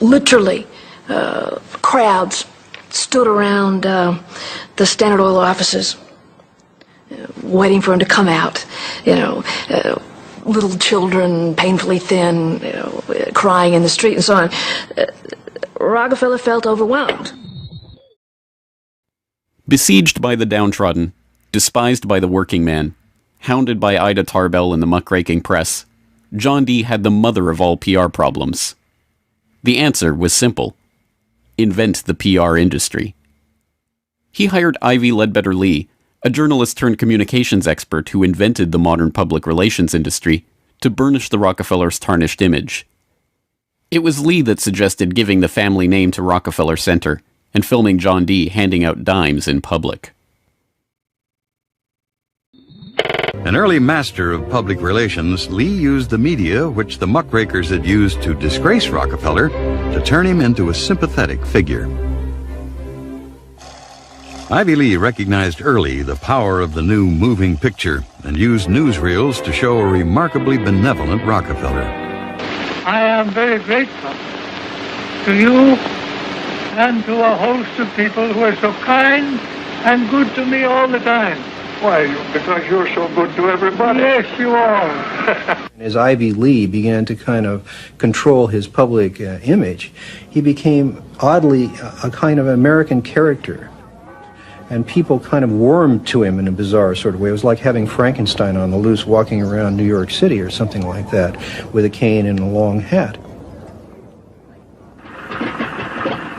Speaker 16: Literally, crowds stood around the Standard Oil offices, waiting for him to come out. Little children, painfully thin, crying in the street and so on. Rockefeller felt overwhelmed.
Speaker 5: Besieged by the downtrodden, despised by the working man, hounded by Ida Tarbell and the muckraking press, John D. had the mother of all PR problems. The answer was simple: invent the PR industry. He hired Ivy Ledbetter Lee, a journalist turned communications expert who invented the modern public relations industry, to burnish the Rockefellers' tarnished image. It was Lee that suggested giving the family name to Rockefeller Center and filming John D. handing out dimes in public.
Speaker 17: An early master of public relations, Lee used the media which the muckrakers had used to disgrace Rockefeller to turn him into a sympathetic figure. Ivy Lee recognized early the power of the new moving picture and used newsreels to show a remarkably benevolent Rockefeller.
Speaker 18: I am very grateful to you and to a host of people who are so kind and good to me all the time.
Speaker 19: Why? Because you're so good to everybody.
Speaker 18: Yes, you are.
Speaker 20: As Ivy Lee began to kind of control his public image, he became oddly a kind of American character. And people kind of warmed to him in a bizarre sort of way. It was like having Frankenstein on the loose walking around New York City or something like that, with a cane and a long hat.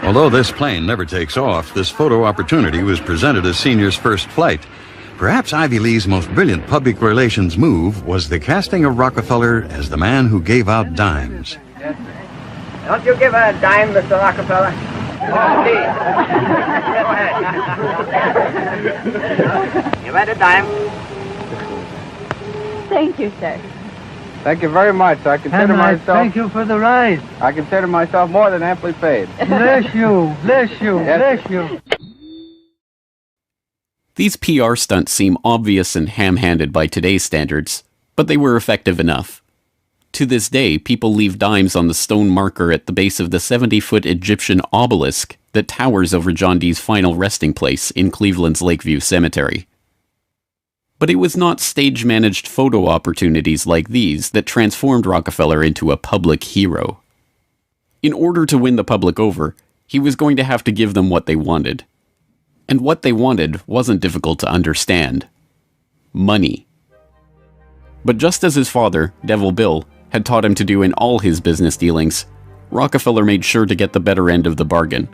Speaker 17: Although this plane never takes off, this photo opportunity was presented as Senior's first flight. Perhaps Ivy Lee's most brilliant public relations move was the casting of Rockefeller as the man who gave out dimes.
Speaker 21: Don't you give a dime, Mr. Rockefeller? You bet a dime.
Speaker 22: Thank you, sir.
Speaker 23: Thank you very much. I consider
Speaker 18: And
Speaker 23: myself.
Speaker 18: thank you for the ride.
Speaker 23: I consider myself more than amply paid.
Speaker 18: Bless you, bless you,
Speaker 23: Yes.
Speaker 18: bless you.
Speaker 5: These PR stunts seem obvious and ham-handed by today's standards, but they were effective enough. To this day, people leave dimes on the stone marker at the base of the 70-foot Egyptian obelisk that towers over John Dee's final resting place in Cleveland's Lakeview Cemetery. But it was not stage-managed photo opportunities like these that transformed Rockefeller into a public hero. In order to win the public over, he was going to have to give them what they wanted. And what they wanted wasn't difficult to understand. Money. But just as his father, Devil Bill, had taught him to do in all his business dealings, Rockefeller made sure to get the better end of the bargain.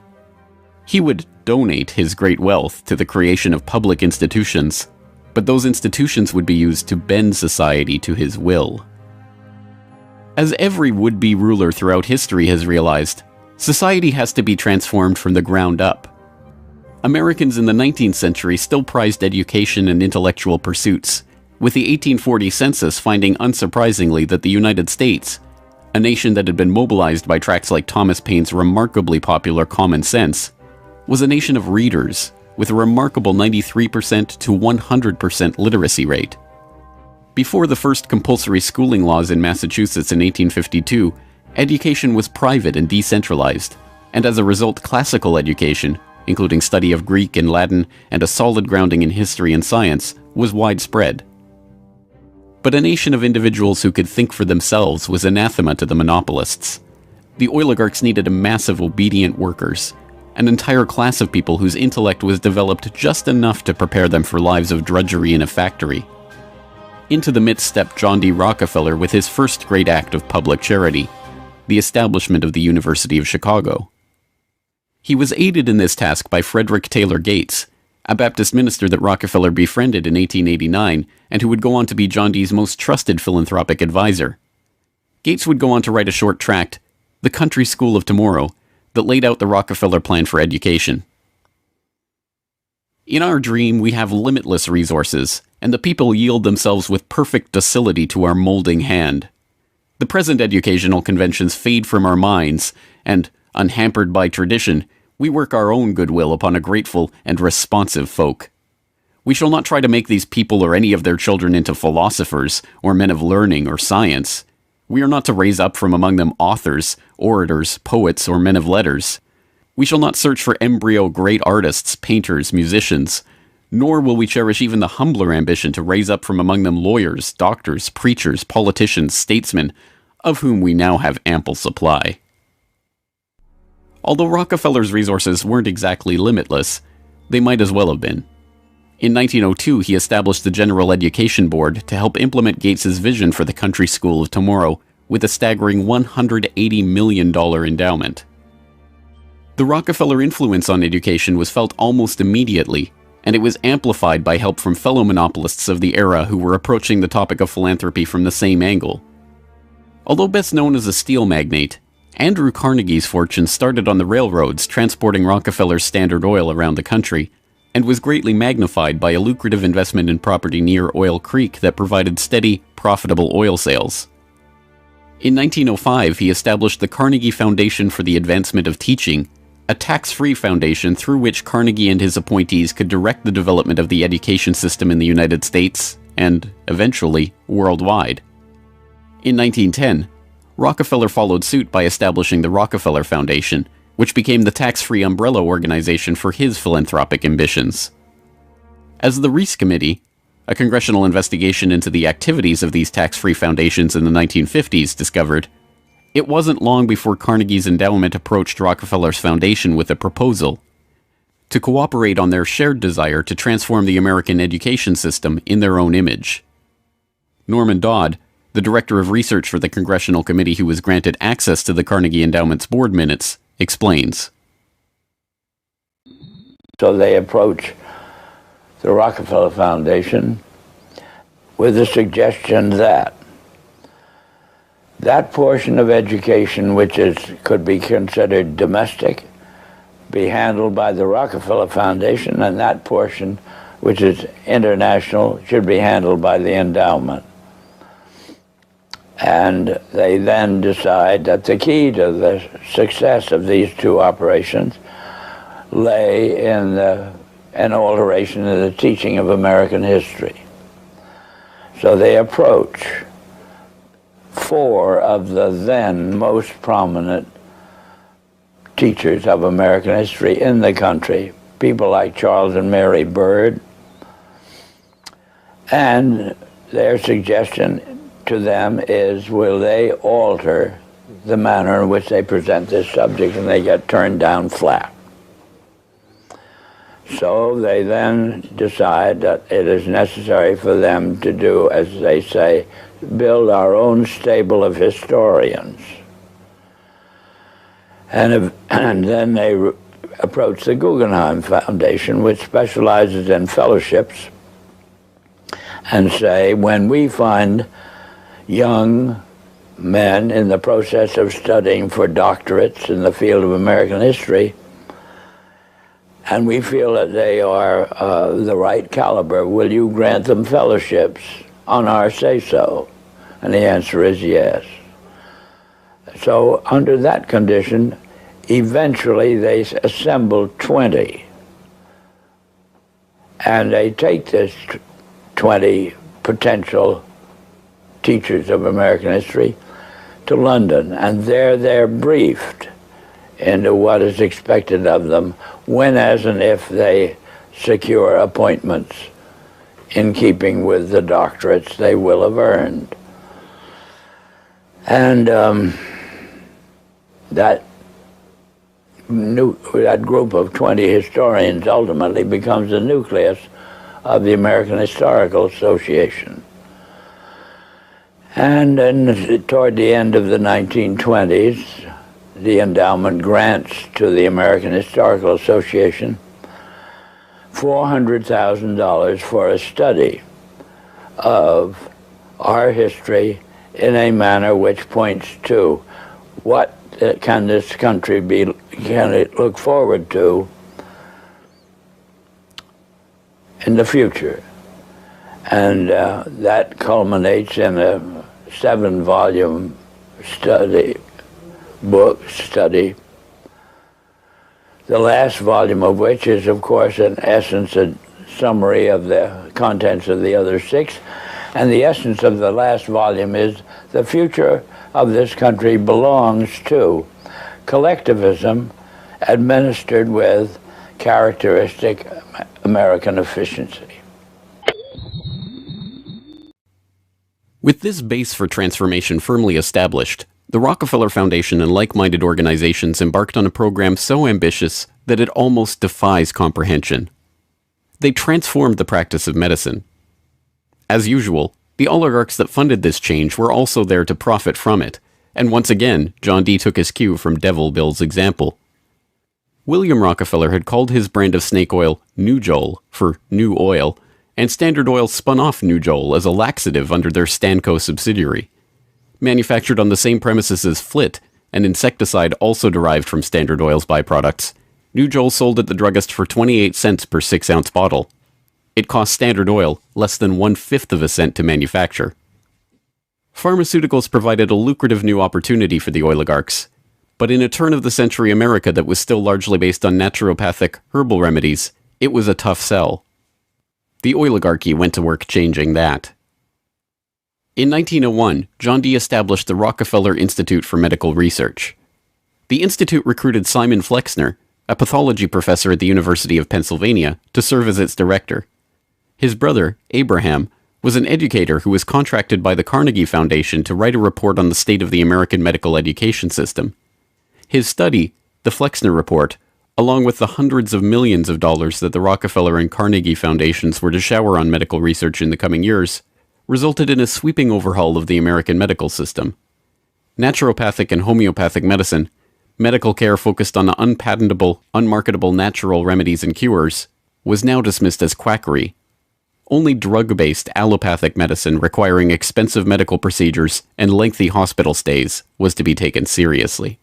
Speaker 5: He would donate his great wealth to the creation of public institutions, but those institutions would be used to bend society to his will. As every would-be ruler throughout history has realized, society has to be transformed from the ground up. Americans in the 19th century still prized education and intellectual pursuits, with the 1840 census finding unsurprisingly that the United States, a nation that had been mobilized by tracts like Thomas Paine's remarkably popular Common Sense, was a nation of readers, with a remarkable 93% to 100% literacy rate. Before the first compulsory schooling laws in Massachusetts in 1852, education was private and decentralized, and as a result classical education, including study of Greek and Latin and a solid grounding in history and science, was widespread. But a nation of individuals who could think for themselves was anathema to the monopolists. The oligarchs needed a mass of obedient workers, an entire class of people whose intellect was developed just enough to prepare them for lives of drudgery in a factory. Into the midst stepped John D. Rockefeller with his first great act of public charity, the establishment of the University of Chicago. He was aided in this task by Frederick Taylor Gates, a Baptist minister that Rockefeller befriended in 1889 and who would go on to be John Dee's most trusted philanthropic advisor. Gates would go on to write a short tract, The Country School of Tomorrow, that laid out the Rockefeller plan for education. In our dream, we have limitless resources, and the people yield themselves with perfect docility to our molding hand. The present educational conventions fade from our minds, and, unhampered by tradition, we work our own goodwill upon a grateful and responsive folk. We shall not try to make these people or any of their children into philosophers, or men of learning or science. We are not to raise up from among them authors, orators, poets, or men of letters. We shall not search for embryo great artists, painters, musicians, nor will we cherish even the humbler ambition to raise up from among them lawyers, doctors, preachers, politicians, statesmen, of whom we now have ample supply. Although Rockefeller's resources weren't exactly limitless, they might as well have been. In 1902, he established the General Education Board to help implement Gates's vision for the Country School of Tomorrow with a staggering $180 million endowment. The Rockefeller influence on education was felt almost immediately, and it was amplified by help from fellow monopolists of the era who were approaching the topic of philanthropy from the same angle. Although best known as a steel magnate, Andrew Carnegie's fortune started on the railroads transporting Rockefeller's Standard Oil around the country, and was greatly magnified by a lucrative investment in property near Oil Creek that provided steady, profitable oil sales. In 1905, he established the Carnegie Foundation for the Advancement of Teaching, a tax-free foundation through which Carnegie and his appointees could direct the development of the education system in the United States, and, eventually, worldwide. In 1910, Rockefeller followed suit by establishing the Rockefeller Foundation, which became the tax-free umbrella organization for his philanthropic ambitions. As the Reese Committee, a congressional investigation into the activities of these tax-free foundations in the 1950s, discovered, it wasn't long before Carnegie's endowment approached Rockefeller's foundation with a proposal to cooperate on their shared desire to transform the American education system in their own image. Norman Dodd, the director of research for the congressional committee who was granted access to the Carnegie Endowment's board minutes, explains.
Speaker 24: So they approach the Rockefeller Foundation with the suggestion that that portion of education which could be considered domestic be handled by the Rockefeller Foundation, and that portion, which is international, should be handled by the endowment. And they then decide that the key to the success of these two operations lay in an alteration in the teaching of American history. So they approach four of the then most prominent teachers of American history in the country, people like Charles and Mary Bird, and their suggestion to them is, will they alter the manner in which they present this subject, and they get turned down flat. So they then decide that it is necessary for them to do, as they say, build our own stable of historians. And then they approach the Guggenheim Foundation, which specializes in fellowships, and say, when we find young men in the process of studying for doctorates in the field of American history, and we feel that they are the right caliber, will you grant them fellowships on our say-so? And the answer is yes. So under that condition, eventually they assemble 20. And they take this 20 potential teachers of American history to London, and there they're briefed into what is expected of them when, as and if they secure appointments in keeping with the doctorates they will have earned. And that group of 20 historians ultimately becomes the nucleus of the American Historical Association. And then toward the end of the 1920s, the endowment grants to the American Historical Association $400,000 for a study of our history in a manner which points to what can this country can it look forward to in the future. And that culminates in a 7-volume study, the last volume of which is, of course, in essence, a summary of the contents of the other 6. And the essence of the last volume is the future of this country belongs to collectivism administered with characteristic American efficiency.
Speaker 5: With this base for transformation firmly established, the Rockefeller Foundation and like-minded organizations embarked on a program so ambitious that it almost defies comprehension. They transformed the practice of medicine. As usual, the oligarchs that funded this change were also there to profit from it, and once again, John D. took his cue from Devil Bill's example. William Rockefeller had called his brand of snake oil Nujol for new oil, and Standard Oil spun off Nujol as a laxative under their Stanco subsidiary. Manufactured on the same premises as Flit, an insecticide also derived from Standard Oil's byproducts, Nujol sold at the druggist for 28 cents per 6-ounce bottle. It cost Standard Oil less than 1/5 of a cent to manufacture. Pharmaceuticals provided a lucrative new opportunity for the oligarchs, but in a turn-of-the-century America that was still largely based on naturopathic, herbal remedies, it was a tough sell. The oligarchy went to work changing that. In 1901, John D. established the Rockefeller Institute for Medical Research. The institute recruited Simon Flexner, a pathology professor at the University of Pennsylvania, to serve as its director. His brother, Abraham, was an educator who was contracted by the Carnegie Foundation to write a report on the state of the American medical education system. His study, the Flexner Report, along with the hundreds of millions of dollars that the Rockefeller and Carnegie Foundations were to shower on medical research in the coming years, resulted in a sweeping overhaul of the American medical system. Naturopathic and homeopathic medicine, medical care focused on unpatentable, unmarketable natural remedies and cures, was now dismissed as quackery. Only drug-based allopathic medicine requiring expensive medical procedures and lengthy hospital stays was to be taken seriously.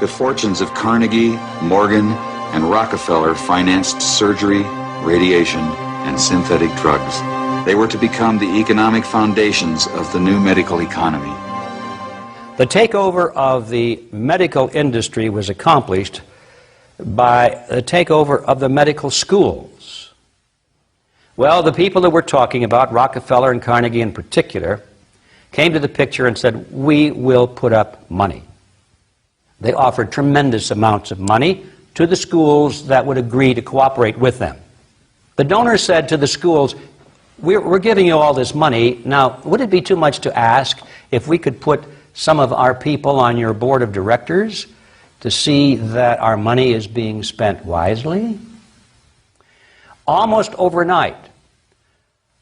Speaker 1: The fortunes of Carnegie, Morgan, and Rockefeller financed surgery, radiation, and synthetic drugs. They were to become the economic foundations of the new medical economy.
Speaker 2: The takeover of the medical industry was accomplished by the takeover of the medical schools. Well, the people that we're talking about, Rockefeller and Carnegie in particular, came to the picture and said, we will put up money. They offered tremendous amounts of money to the schools that would agree to cooperate with them. The donors said to the schools, we're giving you all this money. Now, would it be too much to ask if we could put some of our people on your board of directors to see that our money is being spent wisely? Almost overnight,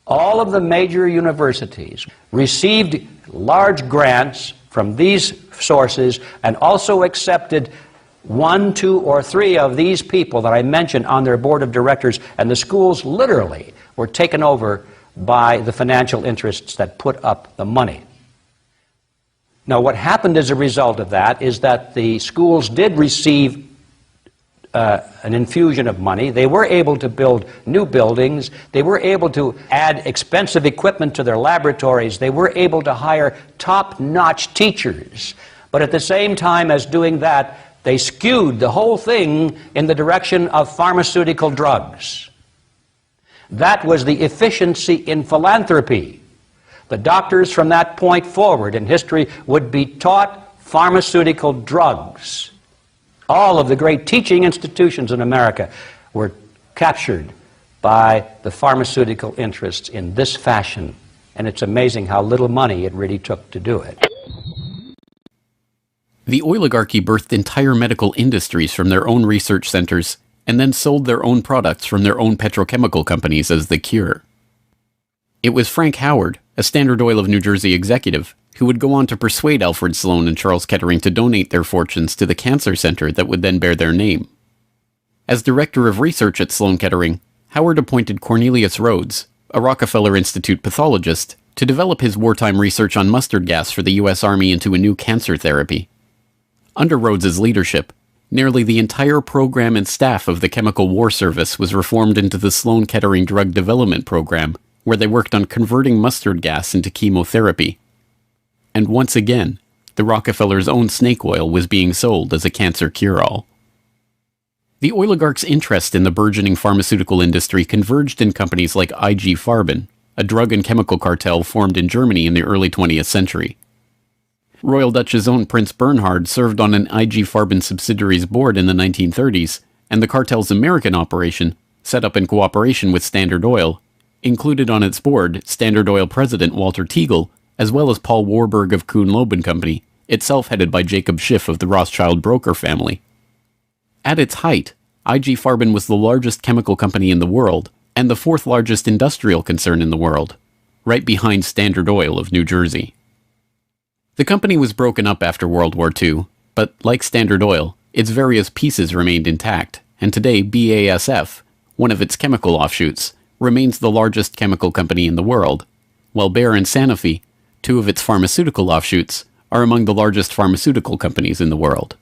Speaker 2: all of the major universities received large grants from these sources and also accepted 1, 2, or 3 of these people that I mentioned on their board of directors, and the schools literally were taken over by the financial interests that put up the money. Now, what happened as a result of that is that the schools did receive an infusion of money. They were able to build new buildings. They were able to add expensive equipment to their laboratories. They were able to hire top-notch teachers. But at the same time as doing that, they skewed the whole thing in the direction of pharmaceutical drugs. That was the efficiency in philanthropy. The doctors from that point forward in history would be taught pharmaceutical drugs. All of the great teaching institutions in America were captured by the pharmaceutical interests in this fashion. And it's amazing how little money it really took to do it.
Speaker 5: The oligarchy birthed entire medical industries from their own research centers and then sold their own products from their own petrochemical companies as the cure. It was Frank Howard, a Standard Oil of New Jersey executive, who would go on to persuade Alfred Sloan and Charles Kettering to donate their fortunes to the cancer center that would then bear their name. As director of research at Sloan Kettering, Howard appointed Cornelius Rhodes, a Rockefeller Institute pathologist, to develop his wartime research on mustard gas for the U.S. Army into a new cancer therapy. Under Rhodes's leadership, nearly the entire program and staff of the Chemical War Service was reformed into the Sloan Kettering Drug Development Program, where they worked on converting mustard gas into chemotherapy. And once again, the Rockefellers' own snake oil was being sold as a cancer cure-all. The oligarchs' interest in the burgeoning pharmaceutical industry converged in companies like IG Farben, a drug and chemical cartel formed in Germany in the early 20th century. Royal Dutch's own Prince Bernhard served on an IG Farben subsidiary's board in the 1930s, and the cartel's American operation, set up in cooperation with Standard Oil, included on its board Standard Oil president Walter Teagle, as well as Paul Warburg of Kuhn-Loeb and Company, itself headed by Jacob Schiff of the Rothschild broker family. At its height, IG Farben was the largest chemical company in the world, and the 4th largest industrial concern in the world, right behind Standard Oil of New Jersey. The company was broken up after World War II, but like Standard Oil, its various pieces remained intact, and today BASF, one of its chemical offshoots, remains the largest chemical company in the world, while Bayer and Sanofi, 2 of its pharmaceutical offshoots, are among the largest pharmaceutical companies in the world.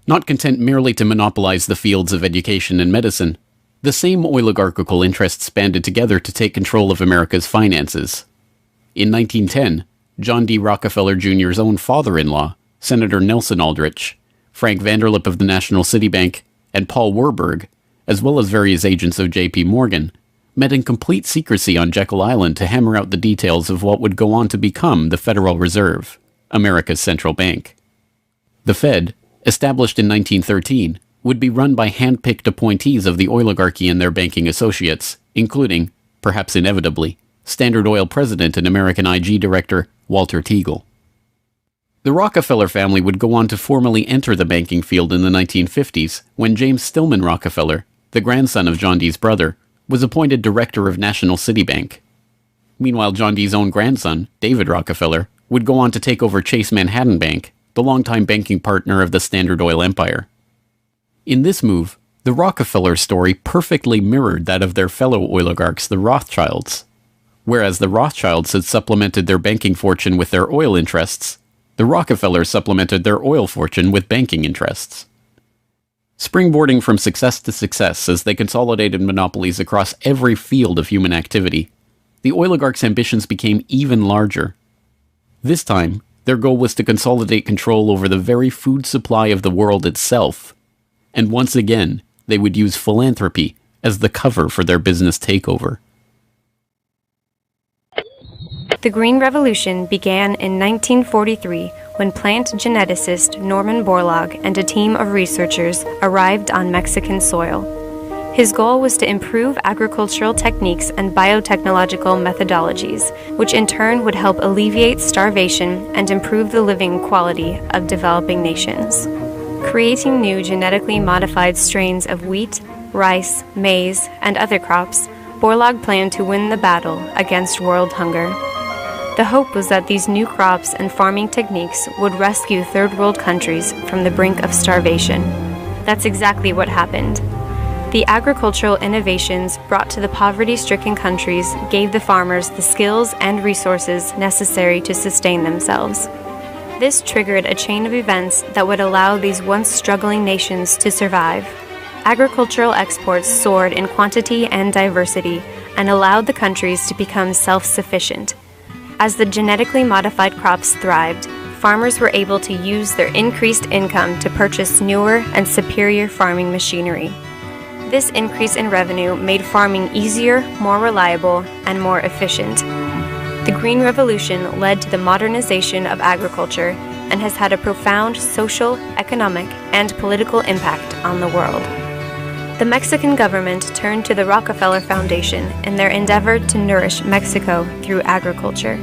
Speaker 5: Not content merely to monopolize the fields of education and medicine, the same oligarchical interests banded together to take control of America's finances. In 1910, John D. Rockefeller Jr.'s own father-in-law, Senator Nelson Aldrich, Frank Vanderlip of the National City Bank, and Paul Warburg, as well as various agents of J.P. Morgan, met in complete secrecy on Jekyll Island to hammer out the details of what would go on to become the Federal Reserve, America's central bank. The Fed, established in 1913, would be run by hand-picked appointees of the oligarchy and their banking associates, including, perhaps inevitably, Standard Oil president and American IG director Walter Teagle. The Rockefeller family would go on to formally enter the banking field in the 1950s when James Stillman Rockefeller, the grandson of John D's brother, was appointed director of National City Bank. Meanwhile, John D's own grandson, David Rockefeller, would go on to take over Chase Manhattan Bank, the longtime banking partner of the Standard Oil empire. In this move, the Rockefeller story perfectly mirrored that of their fellow oligarchs, the Rothschilds. Whereas the Rothschilds had supplemented their banking fortune with their oil interests, The Rockefellers supplemented their oil fortune with banking interests. Springboarding from success to success as they consolidated monopolies across every field of human activity, the oligarchs' ambitions became even larger. This time, their goal was to consolidate control over the very food supply of the world itself. And once again, they would use philanthropy as the cover for their business takeover.
Speaker 3: The Green Revolution began in 1943 when plant geneticist Norman Borlaug and a team of researchers arrived on Mexican soil. His goal was to improve agricultural techniques and biotechnological methodologies, which in turn would help alleviate starvation and improve the living quality of developing nations. Creating new genetically modified strains of wheat, rice, maize, and other crops, Borlaug planned to win the battle against world hunger. The hope was that these new crops and farming techniques would rescue third world countries from the brink of starvation. That's exactly what happened. The agricultural innovations brought to the poverty-stricken countries gave the farmers the skills and resources necessary to sustain themselves. This triggered a chain of events that would allow these once struggling nations to survive. Agricultural exports soared in quantity and diversity and allowed the countries to become self-sufficient. As the genetically modified crops thrived, farmers were able to use their increased income to purchase newer and superior farming machinery. This increase in revenue made farming easier, more reliable, and more efficient. The Green Revolution led to the modernization of agriculture and has had a profound social, economic, and political impact on the world. The Mexican government turned to the Rockefeller Foundation in their endeavor to nourish Mexico through agriculture.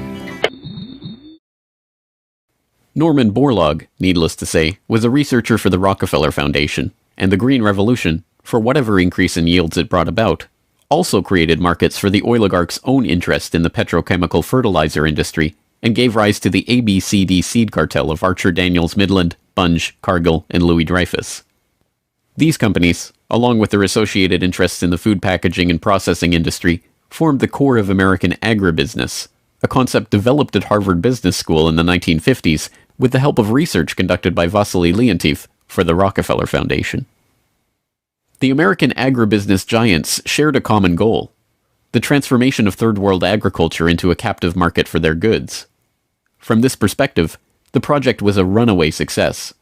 Speaker 5: Norman Borlaug, needless to say, was a researcher for the Rockefeller Foundation, and the Green Revolution, for whatever increase in yields it brought about, also created markets for the oligarchs' own interest in the petrochemical fertilizer industry and gave rise to the ABCD seed cartel of Archer Daniels Midland, Bunge, Cargill, and Louis Dreyfus. These companies, along with their associated interests in the food packaging and processing industry, formed the core of American agribusiness, a concept developed at Harvard Business School in the 1950s with the help of research conducted by Vasily Leontief for the Rockefeller Foundation. The American agribusiness giants shared a common goal: the transformation of third world agriculture into a captive market for their goods. From this perspective, the project was a runaway success.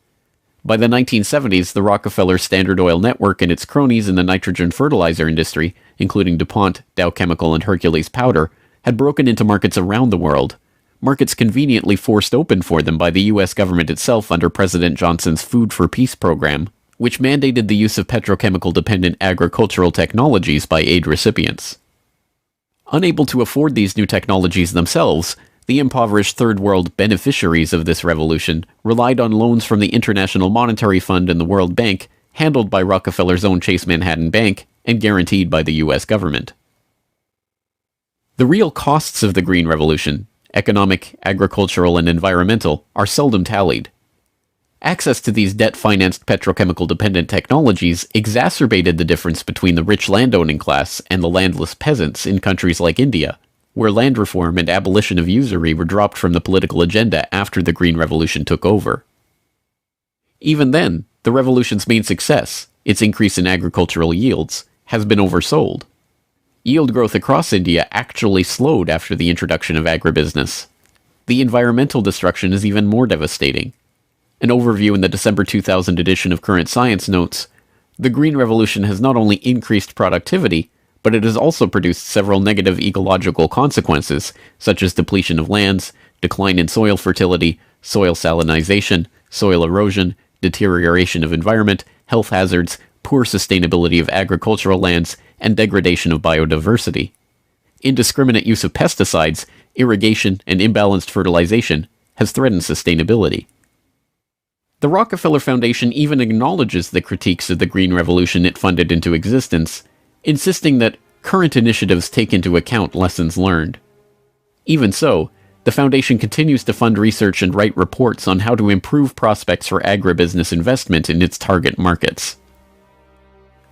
Speaker 5: By the 1970s, the Rockefeller Standard Oil network and its cronies in the nitrogen fertilizer industry, including DuPont, Dow Chemical, and Hercules Powder, had broken into markets around the world, markets conveniently forced open for them by the U.S. government itself under President Johnson's Food for Peace program, which mandated the use of petrochemical-dependent agricultural technologies by aid recipients. Unable to afford these new technologies themselves, the impoverished Third World beneficiaries of this revolution relied on loans from the International Monetary Fund and the World Bank, handled by Rockefeller's own Chase Manhattan Bank and guaranteed by the U.S. government. The real costs of the Green Revolution, economic, agricultural, and environmental, are seldom tallied. Access to these debt-financed petrochemical-dependent technologies exacerbated the difference between the rich landowning class and the landless peasants in countries like India, where land reform and abolition of usury were dropped from the political agenda after the Green Revolution took over. Even then, the revolution's main success, its increase in agricultural yields, has been oversold. Yield growth across India actually slowed after the introduction of agribusiness. The environmental destruction is even more devastating. An overview in the December 2000 edition of Current Science notes, the Green Revolution has not only increased productivity, but it has also produced several negative ecological consequences, such as depletion of lands, decline in soil fertility, soil salinization, soil erosion, deterioration of environment, health hazards, poor sustainability of agricultural lands, and degradation of biodiversity. Indiscriminate use of pesticides, irrigation, and imbalanced fertilization has threatened sustainability. The Rockefeller Foundation even acknowledges the critiques of the Green Revolution it funded into existence, insisting that current initiatives take into account lessons learned. Even so, the Foundation continues to fund research and write reports on how to improve prospects for agribusiness investment in its target markets.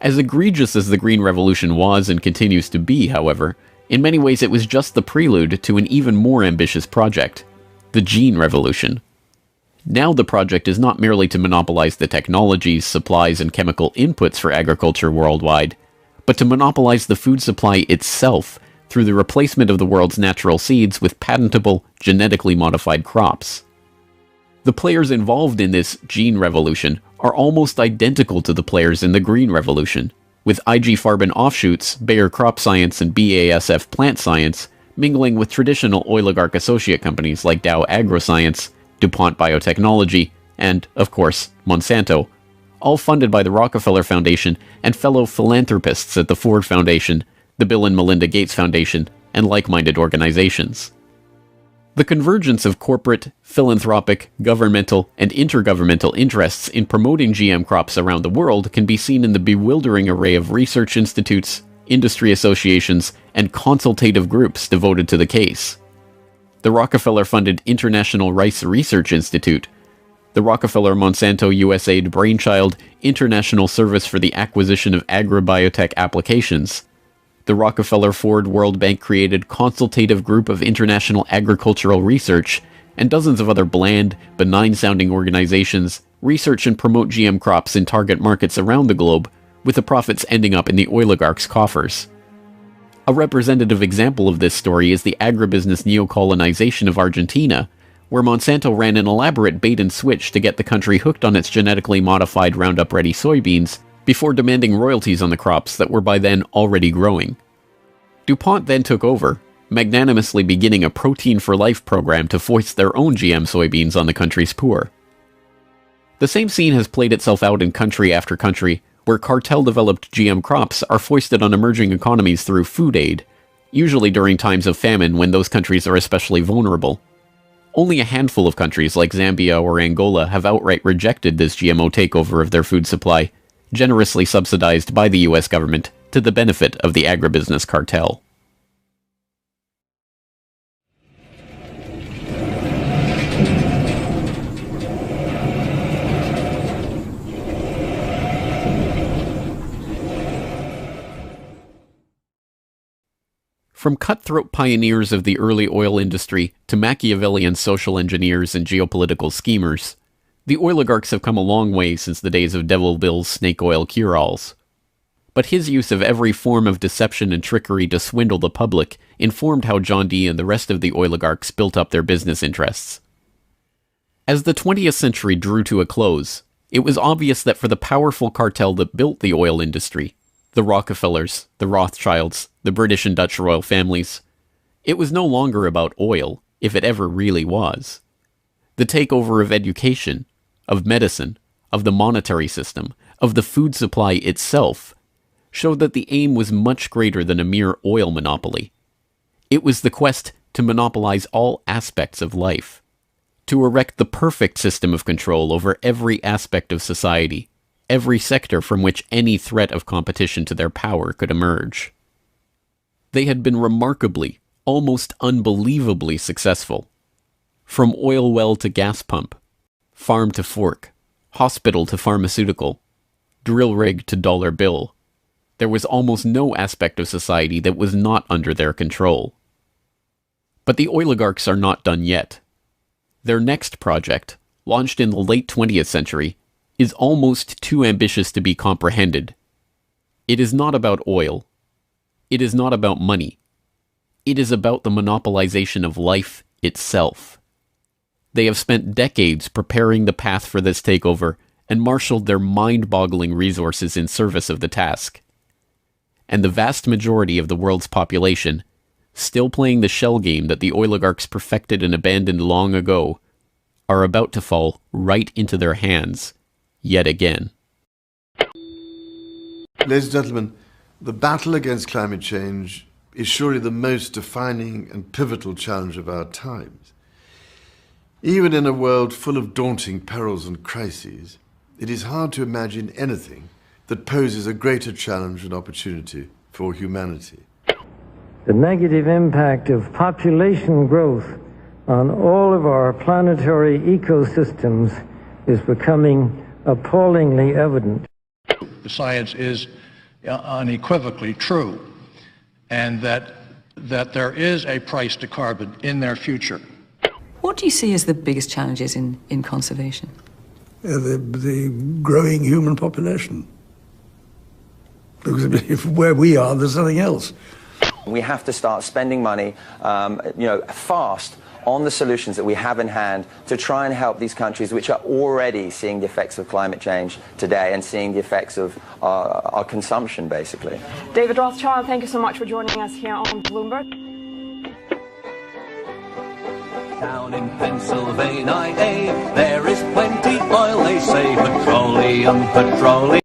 Speaker 5: As egregious as the Green Revolution was and continues to be, however, in many ways it was just the prelude to an even more ambitious project, the Gene Revolution. Now the project is not merely to monopolize the technologies, supplies, and chemical inputs for agriculture worldwide, but to monopolize the food supply itself through the replacement of the world's natural seeds with patentable, genetically modified crops. The players involved in this gene revolution are almost identical to the players in the green revolution, with IG Farben offshoots, Bayer Crop Science and BASF Plant Science, mingling with traditional oligarch associate companies like Dow AgroScience, DuPont Biotechnology, and, of course, Monsanto, all funded by the Rockefeller Foundation and fellow philanthropists at the Ford Foundation, the Bill and Melinda Gates Foundation, and like-minded organizations. The convergence of corporate, philanthropic, governmental, and intergovernmental interests in promoting GM crops around the world can be seen in the bewildering array of research institutes, industry associations, and consultative groups devoted to the case. The Rockefeller-funded International Rice Research Institute, the Rockefeller-Monsanto USAID Brainchild International Service for the Acquisition of Agribiotech Applications, the Rockefeller-Ford World Bank-created Consultative Group of International Agricultural Research, and dozens of other bland, benign-sounding organizations research and promote GM crops in target markets around the globe, with the profits ending up in the oligarchs' coffers. A representative example of this story is the agribusiness neocolonization of Argentina, where Monsanto ran an elaborate bait-and-switch to get the country hooked on its genetically modified Roundup-ready soybeans before demanding royalties on the crops that were by then already growing. DuPont then took over, magnanimously beginning a Protein for Life program to foist their own GM soybeans on the country's poor. The same scene has played itself out in country after country, where cartel-developed GM crops are foisted on emerging economies through food aid, usually during times of famine when those countries are especially vulnerable. Only a handful of countries like Zambia or Angola have outright rejected this GMO takeover of their food supply, generously subsidized by the US government to the benefit of the agribusiness cartel. From cutthroat pioneers of the early oil industry to Machiavellian social engineers and geopolitical schemers, the oligarchs have come a long way since the days of Devil Bill's snake oil cure-alls. But his use of every form of deception and trickery to swindle the public informed how John D. and the rest of the oligarchs built up their business interests. As the 20th century drew to a close, it was obvious that for the powerful cartel that built the oil industry, the Rockefellers, the Rothschilds, the British and Dutch royal families, it was no longer about oil, if it ever really was. The takeover of education, of medicine, of the monetary system, of the food supply itself, showed that the aim was much greater than a mere oil monopoly. It was the quest to monopolize all aspects of life, to erect the perfect system of control over every aspect of society, every sector from which any threat of competition to their power could emerge. They had been remarkably, almost unbelievably successful. From oil well to gas pump, farm to fork, hospital to pharmaceutical, drill rig to dollar bill, there was almost no aspect of society that was not under their control. But the oligarchs are not done yet. Their next project, launched in the late 20th century, is almost too ambitious to be comprehended. It is not about oil. It is not about money. It is about the monopolization of life itself. They have spent decades preparing the path for this takeover and marshaled their mind-boggling resources in service of the task. And the vast majority of the world's population, still playing the shell game that the oligarchs perfected and abandoned long ago, are about to fall right into their hands, yet again.
Speaker 4: Ladies and gentlemen, the battle against climate change is surely the most defining and pivotal challenge of our times. Even in a world full of daunting perils and crises, it is hard to imagine anything that poses a greater challenge and opportunity for humanity.
Speaker 10: The negative impact of population growth on all of our planetary ecosystems is becoming appallingly evident.
Speaker 6: The science is unequivocally true, and that there is a price to carbon in their future.
Speaker 7: What do you see as the biggest challenges in conservation?
Speaker 8: The growing human population. Because if where we are, there's nothing else.
Speaker 9: We have to start spending money, fast on the solutions that we have in hand to try and help these countries which are already seeing the effects of climate change today and seeing the effects of our consumption, basically.
Speaker 22: David Rothschild, thank you so much for joining us here on Bloomberg.
Speaker 25: Down in Pennsylvania, there is plenty oil, they say, petroleum.